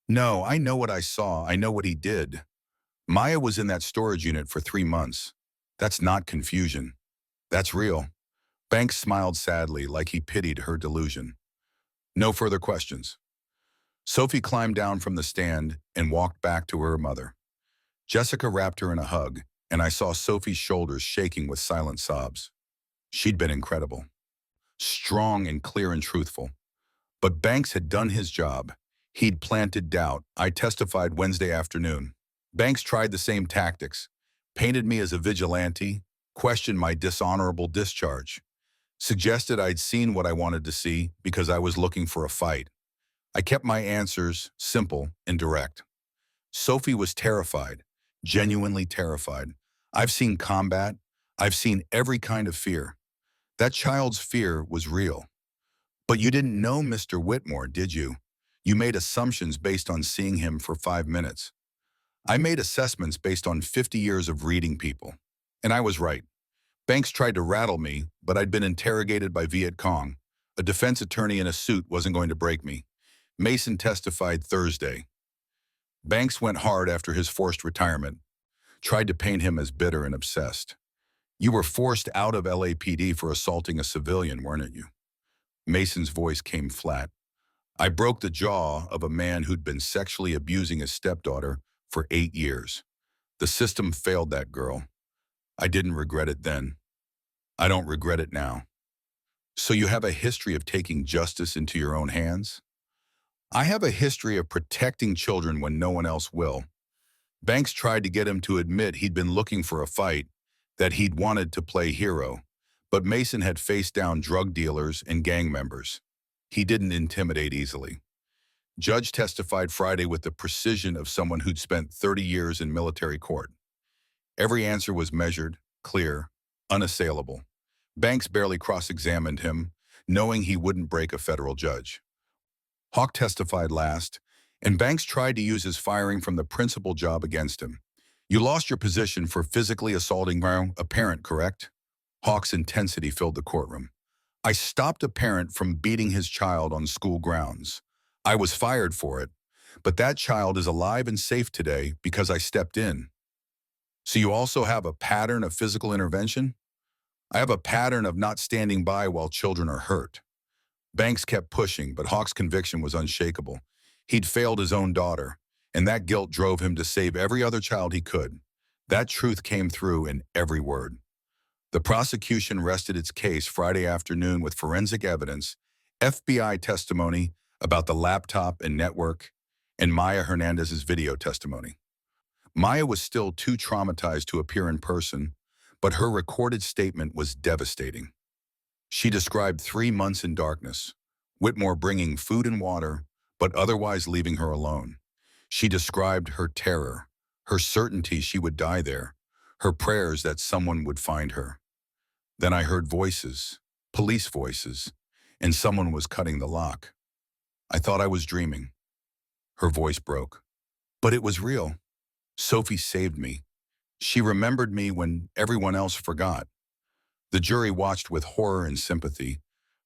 No, I know what I saw. I know what he did. Maya was in that storage unit for 3 months. That's not confusion. That's real. Banks smiled sadly, like he pitied her delusion. No further questions. Sophie climbed down from the stand and walked back to her mother. Jessica wrapped her in a hug, and I saw Sophie's shoulders shaking with silent sobs. She'd been incredible. Strong and clear and truthful. But Banks had done his job. He'd planted doubt. I testified Wednesday afternoon. Banks tried the same tactics. Painted me as a vigilante, questioned my dishonorable discharge. Suggested I'd seen what I wanted to see because I was looking for a fight. I kept my answers simple and direct. Sophie was terrified, genuinely terrified. I've seen combat. I've seen every kind of fear. That child's fear was real. But you didn't know Mr. Whitmore, did you? You made assumptions based on seeing him for 5 minutes. I made assessments based on 50 years of reading people. And I was right. Banks tried to rattle me, but I'd been interrogated by Viet Cong. A defense attorney in a suit wasn't going to break me. Mason testified Thursday. Banks went hard after his forced retirement, tried to paint him as bitter and obsessed. You were forced out of LAPD for assaulting a civilian, weren't you? Mason's voice came flat. I broke the jaw of a man who'd been sexually abusing his stepdaughter for 8 years. The system failed that girl. I didn't regret it then. I don't regret it now. So you have a history of taking justice into your own hands? I have a history of protecting children when no one else will. Banks tried to get him to admit he'd been looking for a fight, that he'd wanted to play hero, but Mason had faced down drug dealers and gang members. He didn't intimidate easily. Judge testified Friday with the precision of someone who'd spent 30 years in military court. Every answer was measured, clear, unassailable. Banks barely cross-examined him, knowing he wouldn't break a federal judge. Hawk testified last, and Banks tried to use his firing from the principal job against him. You lost your position for physically assaulting a parent, correct? Hawk's intensity filled the courtroom. I stopped a parent from beating his child on school grounds. I was fired for it, but that child is alive and safe today because I stepped in. So you also have a pattern of physical intervention? I have a pattern of not standing by while children are hurt. Banks kept pushing, but Hawk's conviction was unshakable. He'd failed his own daughter, and that guilt drove him to save every other child he could. That truth came through in every word. The prosecution rested its case Friday afternoon with forensic evidence, FBI testimony about the laptop and network, and Maya Hernandez's video testimony. Maya was still too traumatized to appear in person, but her recorded statement was devastating. She described 3 months in darkness, Whitmore bringing food and water, but otherwise leaving her alone. She described her terror, her certainty she would die there, her prayers that someone would find her. Then I heard voices, police voices, and someone was cutting the lock. I thought I was dreaming. Her voice broke. But it was real. Sophie saved me. She remembered me when everyone else forgot. The jury watched with horror and sympathy.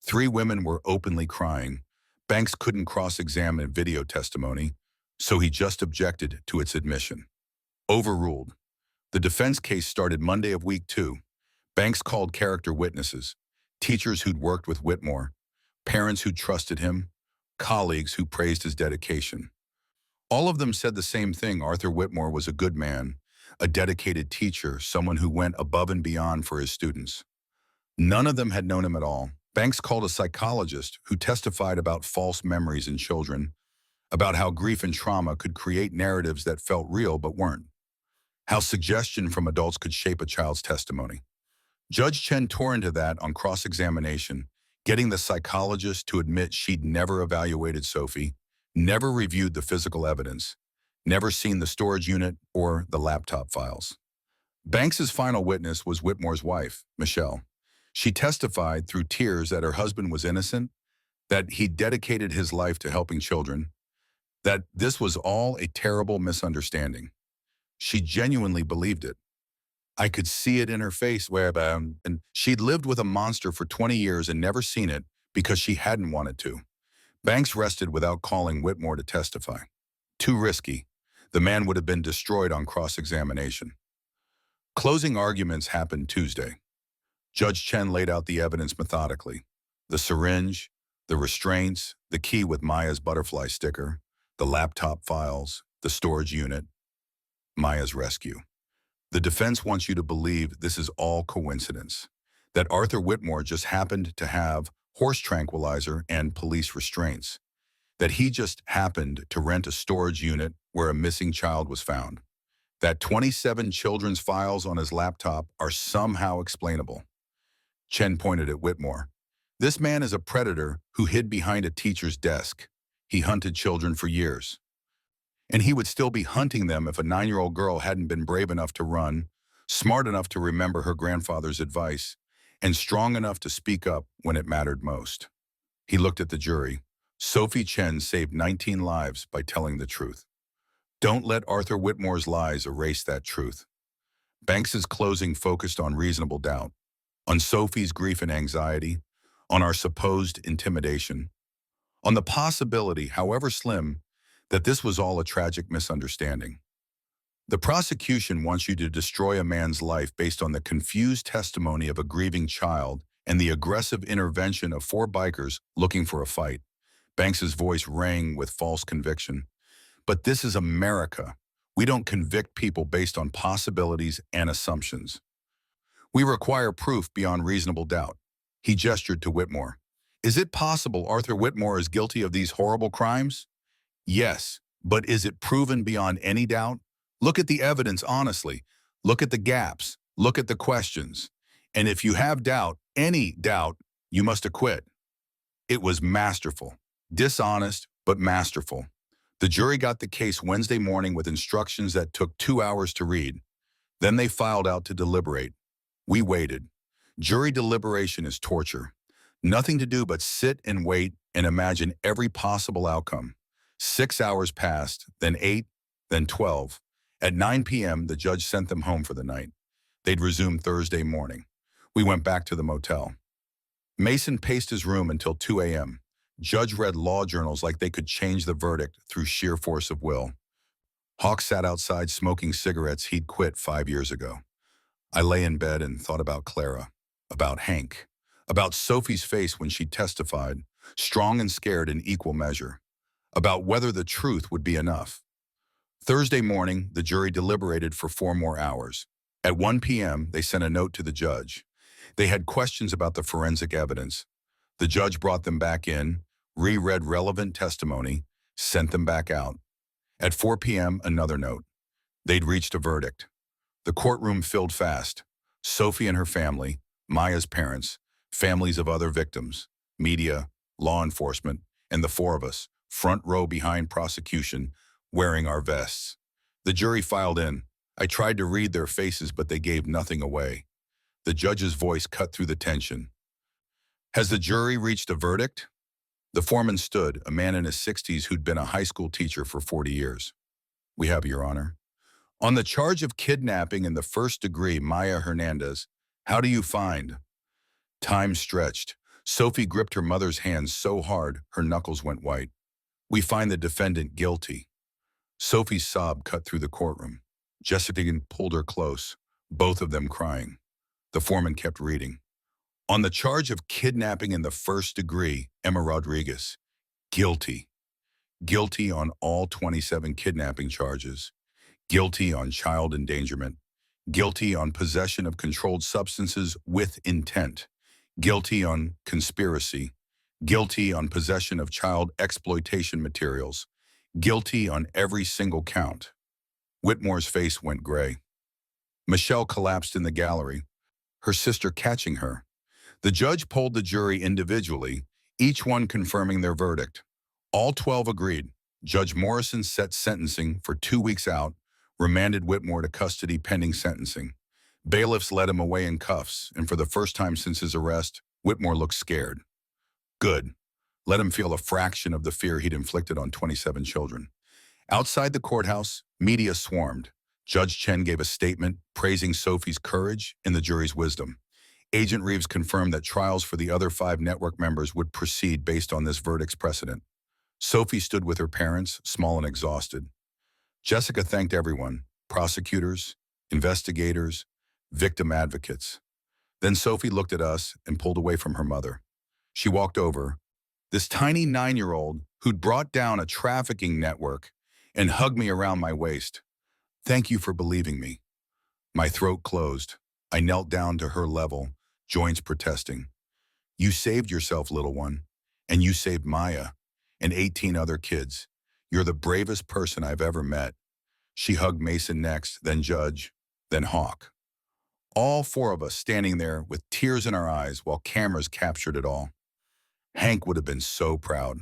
3 women were openly crying. Banks couldn't cross-examine video testimony, so he just objected to its admission. Overruled. The defense case started Monday of week 2. Banks called character witnesses, teachers who'd worked with Whitmore, parents who trusted him, colleagues who praised his dedication. All of them said the same thing: Arthur Whitmore was a good man, a dedicated teacher, someone who went above and beyond for his students. None of them had known him at all. Banks called a psychologist who testified about false memories in children, about how grief and trauma could create narratives that felt real but weren't, how suggestion from adults could shape a child's testimony. Judge Chen tore into that on cross-examination, getting the psychologist to admit she'd never evaluated Sophie, never reviewed the physical evidence, never seen the storage unit or the laptop files. Banks's final witness was Whitmore's wife, Michelle. She testified through tears that her husband was innocent, that he dedicated his life to helping children, that this was all a terrible misunderstanding. She genuinely believed it. I could see it in her face and she'd lived with a monster for 20 years and never seen it because she hadn't wanted to. Banks rested without calling Whitmore to testify. Too risky. The man would have been destroyed on cross-examination. Closing arguments happened Tuesday. Judge Chen laid out the evidence methodically: the syringe, the restraints, the key with Maya's butterfly sticker, the laptop files, the storage unit, Maya's rescue. The defense wants you to believe this is all coincidence, that Arthur Whitmore just happened to have horse tranquilizer and police restraints, that he just happened to rent a storage unit where a missing child was found, that 27 children's files on his laptop are somehow explainable. Chen pointed at Whitmore. This man is a predator who hid behind a teacher's desk. He hunted children for years. And he would still be hunting them if a 9-year-old girl hadn't been brave enough to run, smart enough to remember her grandfather's advice, and strong enough to speak up when it mattered most. He looked at the jury. Sophie Chen saved 19 lives by telling the truth. Don't let Arthur Whitmore's lies erase that truth. Banks's closing focused on reasonable doubt, on Sophie's grief and anxiety, on our supposed intimidation, on the possibility, however slim, that this was all a tragic misunderstanding. The prosecution wants you to destroy a man's life based on the confused testimony of a grieving child and the aggressive intervention of 4 bikers looking for a fight. Banks's voice rang with false conviction. But this is America. We don't convict people based on possibilities and assumptions. We require proof beyond reasonable doubt. He gestured to Whitmore. Is it possible Arthur Whitmore is guilty of these horrible crimes? Yes, but is it proven beyond any doubt? Look at the evidence honestly. Look at the gaps. Look at the questions. And if you have doubt, any doubt, you must acquit. It was masterful. Dishonest, but masterful. The jury got the case Wednesday morning with instructions that took 2 hours to read. Then they filed out to deliberate. We waited. Jury deliberation is torture. Nothing to do but sit and wait and imagine every possible outcome. 6 hours passed, then 8, then 12. At 9 p.m., the judge sent them home for the night. They'd resume Thursday morning. We went back to the motel. Mason paced his room until 2 a.m. Judge read law journals like they could change the verdict through sheer force of will. Hawk sat outside smoking cigarettes he'd quit 5 years ago. I lay in bed and thought about Clara, about Hank, about Sophie's face when she testified, strong and scared in equal measure, about whether the truth would be enough. Thursday morning, the jury deliberated for 4 more hours. At 1 p.m., they sent a note to the judge. They had questions about the forensic evidence. The judge brought them back in, reread relevant testimony, sent them back out. At 4 p.m., another note. They'd reached a verdict. The courtroom filled fast. Sophie and her family, Maya's parents, families of other victims, media, law enforcement, and the 4 of us, front row behind prosecution, wearing our vests. The jury filed in. I tried to read their faces, but they gave nothing away. The judge's voice cut through the tension. Has the jury reached a verdict? The foreman stood, a man in his 60s who'd been a high school teacher for 40 years. We have, Your Honor. On the charge of kidnapping in the 1st degree, Maya Hernandez, how do you find? Time stretched. Sophie gripped her mother's hands so hard, her knuckles went white. We find the defendant guilty. Sophie's sob cut through the courtroom. Jessica pulled her close, both of them crying. The foreman kept reading. On the charge of kidnapping in the first degree, Emma Rodriguez, guilty. Guilty on all 27 kidnapping charges. Guilty on child endangerment. Guilty on possession of controlled substances with intent. Guilty on conspiracy. Guilty on possession of child exploitation materials. Guilty on every single count. Whitmore's face went gray. Michelle collapsed in the gallery, her sister catching her. The judge polled the jury individually, each one confirming their verdict. All 12 agreed. Judge Morrison set sentencing for 2 weeks out, remanded Whitmore to custody pending sentencing. Bailiffs led him away in cuffs, and for the first time since his arrest, Whitmore looked scared. Good. Let him feel a fraction of the fear he'd inflicted on 27 children. Outside the courthouse, media swarmed. Judge Chen gave a statement praising Sophie's courage and the jury's wisdom. Agent Reeves confirmed that trials for the other 5 network members would proceed based on this verdict's precedent. Sophie stood with her parents, small and exhausted. Jessica thanked everyone, prosecutors, investigators, victim advocates. Then Sophie looked at us and pulled away from her mother. She walked over, this tiny 9-year-old who'd brought down a trafficking network, and hugged me around my waist. Thank you for believing me. My throat closed. I knelt down to her level, joints protesting. You saved yourself, little one, and you saved Maya and 18 other kids. You're the bravest person I've ever met. She hugged Mason next, then Judge, then Hawk. All 4 of us standing there with tears in our eyes while cameras captured it all. Hank would have been so proud.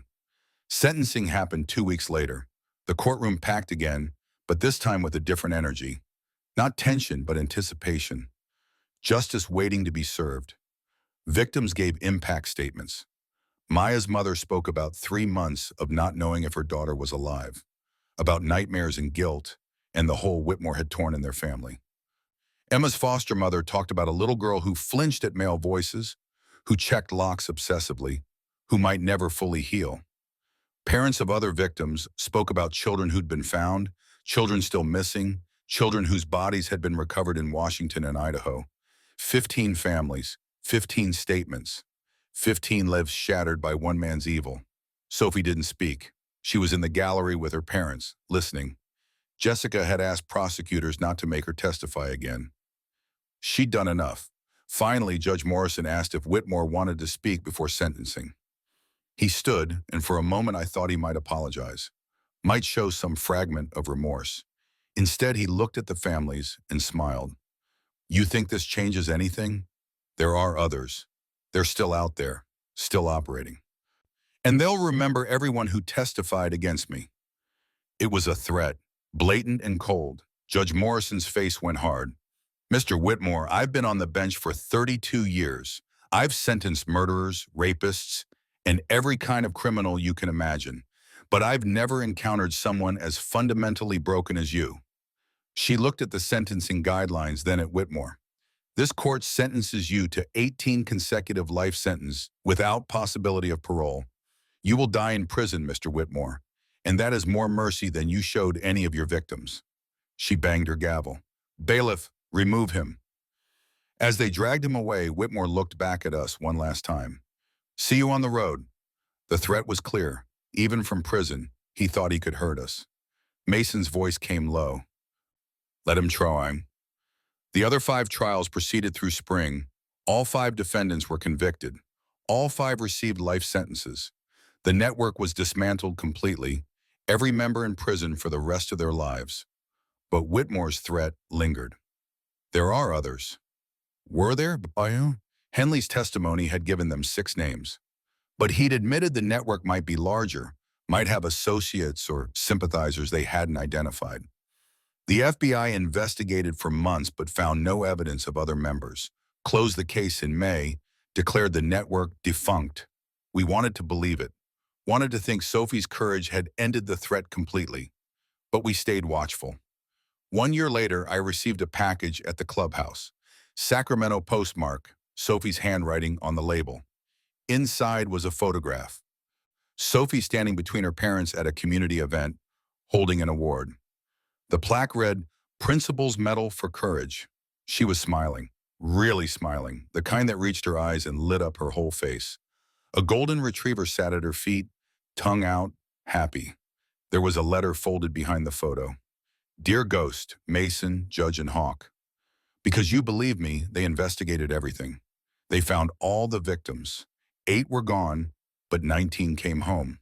Sentencing happened 2 weeks later. The courtroom packed again, but this time with a different energy. Not tension, but anticipation. Justice waiting to be served. Victims gave impact statements. Maya's mother spoke about 3 months of not knowing if her daughter was alive, about nightmares and guilt, and the hole Whitmore had torn in their family. Emma's foster mother talked about a little girl who flinched at male voices, who checked locks obsessively, who might never fully heal. Parents of other victims spoke about children who'd been found, children still missing, children whose bodies had been recovered in Washington and Idaho. 15 families, 15 statements, 15 lives shattered by one man's evil. Sophie didn't speak. She was in the gallery with her parents, listening. Jessica had asked prosecutors not to make her testify again. She'd done enough. Finally, Judge Morrison asked if Whitmore wanted to speak before sentencing. He stood, and for a moment I thought he might apologize, might show some fragment of remorse. Instead, he looked at the families and smiled. You think this changes anything? There are others. They're still out there, still operating. And they'll remember everyone who testified against me. It was a threat, blatant and cold. Judge Morrison's face went hard. Mr. Whitmore, I've been on the bench for 32 years. I've sentenced murderers, rapists, and every kind of criminal you can imagine. But I've never encountered someone as fundamentally broken as you. She looked at the sentencing guidelines, then at Whitmore. This court sentences you to 18 consecutive life sentences without possibility of parole. You will die in prison, Mr. Whitmore, and that is more mercy than you showed any of your victims. She banged her gavel. Bailiff, remove him. As they dragged him away, Whitmore looked back at us one last time. See you on the road. The threat was clear. Even from prison, he thought he could hurt us. Mason's voice came low. Let him try. The other 5 trials proceeded through spring. All 5 defendants were convicted. All 5 received life sentences. The network was dismantled completely, every member in prison for the rest of their lives. But Whitmore's threat lingered. There are others. Were there? Henley's testimony had given them 6 names. But he'd admitted the network might be larger, might have associates or sympathizers they hadn't identified. The FBI investigated for months but found no evidence of other members, closed the case in May, declared the network defunct. We wanted to believe it, wanted to think Sophie's courage had ended the threat completely, but we stayed watchful. 1 year later, I received a package at the clubhouse. Sacramento postmark, Sophie's handwriting on the label. Inside was a photograph. Sophie standing between her parents at a community event, holding an award. The plaque read, Principal's Medal for Courage. She was smiling, really smiling, the kind that reached her eyes and lit up her whole face. A golden retriever sat at her feet, tongue out, happy. There was a letter folded behind the photo. Dear Ghost, Mason, Judge, and Hawk. Because you believe me, they investigated everything. They found all the victims. 8 were gone, but 19 came home.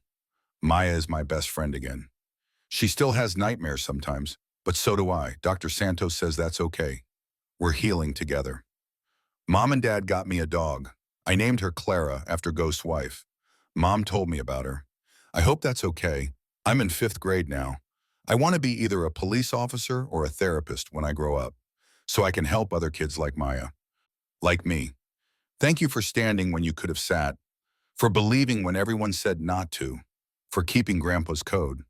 Maya is my best friend again. She still has nightmares sometimes, but so do I. Dr. Santos says that's okay. We're healing together. Mom and Dad got me a dog. I named her Clara after Ghost's wife. Mom told me about her. I hope that's okay. I'm in 5th grade now. I want to be either a police officer or a therapist when I grow up, so I can help other kids like Maya. Like me. Thank you for standing when you could have sat, for believing when everyone said not to, for keeping Grandpa's code.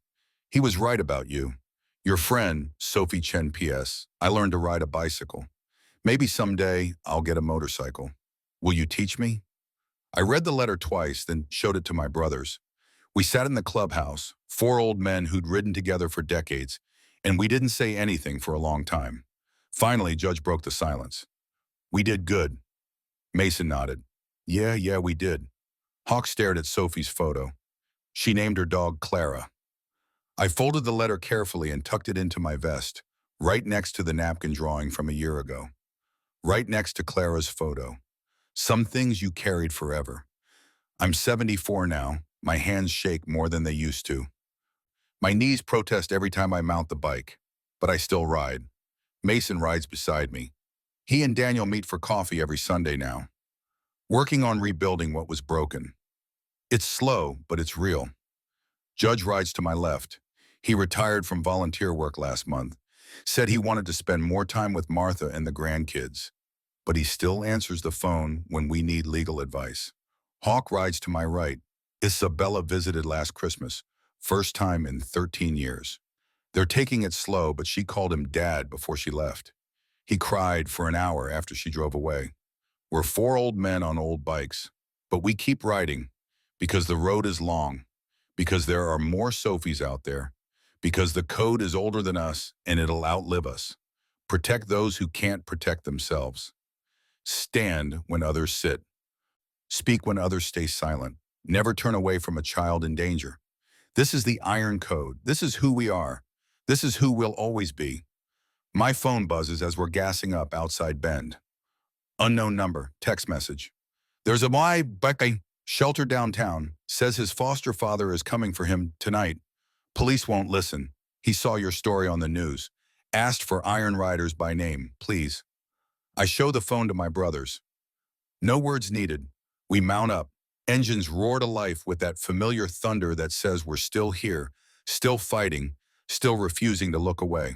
He was right about you. Your friend, Sophie Chen P.S. I learned to ride a bicycle. Maybe someday I'll get a motorcycle. Will you teach me? I read the letter twice, then showed it to my brothers. We sat in the clubhouse, 4 old men who'd ridden together for decades, and we didn't say anything for a long time. Finally, Judge broke the silence. We did good. Mason nodded. Yeah, we did. Hawk stared at Sophie's photo. She named her dog Clara. I folded the letter carefully and tucked it into my vest, right next to the napkin drawing from a year ago. Right next to Clara's photo. Some things you carried forever. I'm 74 now. My hands shake more than they used to. My knees protest every time I mount the bike, but I still ride. Mason rides beside me. He and Daniel meet for coffee every Sunday now, working on rebuilding what was broken. It's slow, but it's real. Judge rides to my left. He retired from volunteer work last month, said he wanted to spend more time with Martha and the grandkids, but he still answers the phone when we need legal advice. Hawk rides to my right. Isabella visited last Christmas, first time in 13 years. They're taking it slow, but she called him Dad before she left. He cried for an hour after she drove away. We're 4 old men on old bikes, but we keep riding because the road is long, because there are more Sophies out there, because the code is older than us and it'll outlive us. Protect those who can't protect themselves. Stand when others sit. Speak when others stay silent. Never turn away from a child in danger. This is the Iron Code. This is who we are. This is who we'll always be. My phone buzzes as we're gassing up outside Bend. Unknown number, text message. There's a shelter downtown. Says his foster father is coming for him tonight. Police won't listen. He saw your story on the news. Asked for Iron Riders by name, please. I show the phone to my brothers. No words needed. We mount up. Engines roar to life with that familiar thunder that says we're still here, still fighting, still refusing to look away.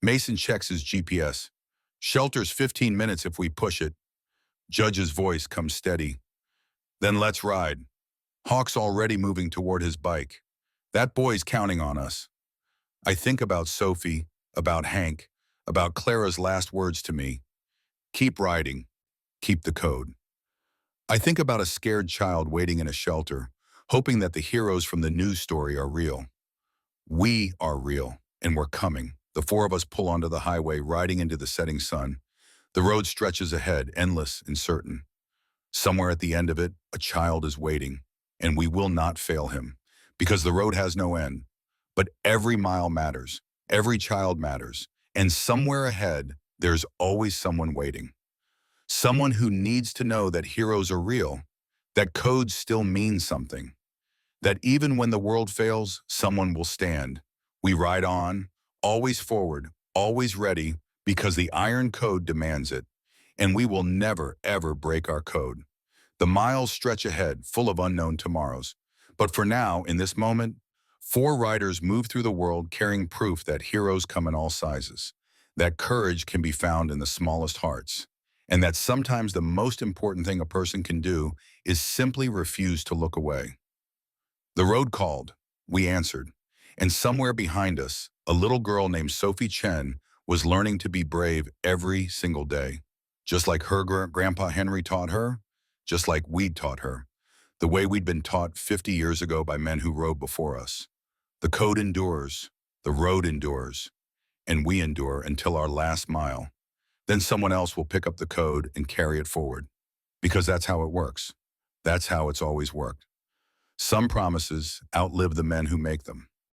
Mason checks his GPS. Shelter's 15 minutes if we push it. Judge's voice comes steady. Then let's ride. Hawk's already moving toward his bike. That boy's counting on us. I think about Sophie, about Hank, about Clara's last words to me. Keep riding. Keep the code. I think about a scared child waiting in a shelter, hoping that the heroes from the news story are real. We are real, and we're coming. The 4 of us pull onto the highway, riding into the setting sun. The road stretches ahead, endless and certain. Somewhere at the end of it, a child is waiting, and we will not fail him, because the road has no end. But every mile matters, every child matters, and somewhere ahead, there's always someone waiting. Someone who needs to know that heroes are real, that codes still mean something, that even when the world fails, someone will stand. We ride on, always forward, always ready, because the Iron Code demands it, and we will never, ever break our code. The miles stretch ahead, full of unknown tomorrows. But for now, in this moment, 4 riders move through the world carrying proof that heroes come in all sizes, that courage can be found in the smallest hearts, and that sometimes the most important thing a person can do is simply refuse to look away. The road called. We answered. And somewhere behind us, a little girl named Sophie Chen was learning to be brave every single day, just like her grandpa Henry taught her, just like we'd taught her, the way we'd been taught 50 years ago by men who rode before us. The code endures. The road endures. and we endure until our last mile. Then someone else will pick up the code and carry it forward. Because that's how it works. That's how it's always worked. Some promises outlive the men who make them.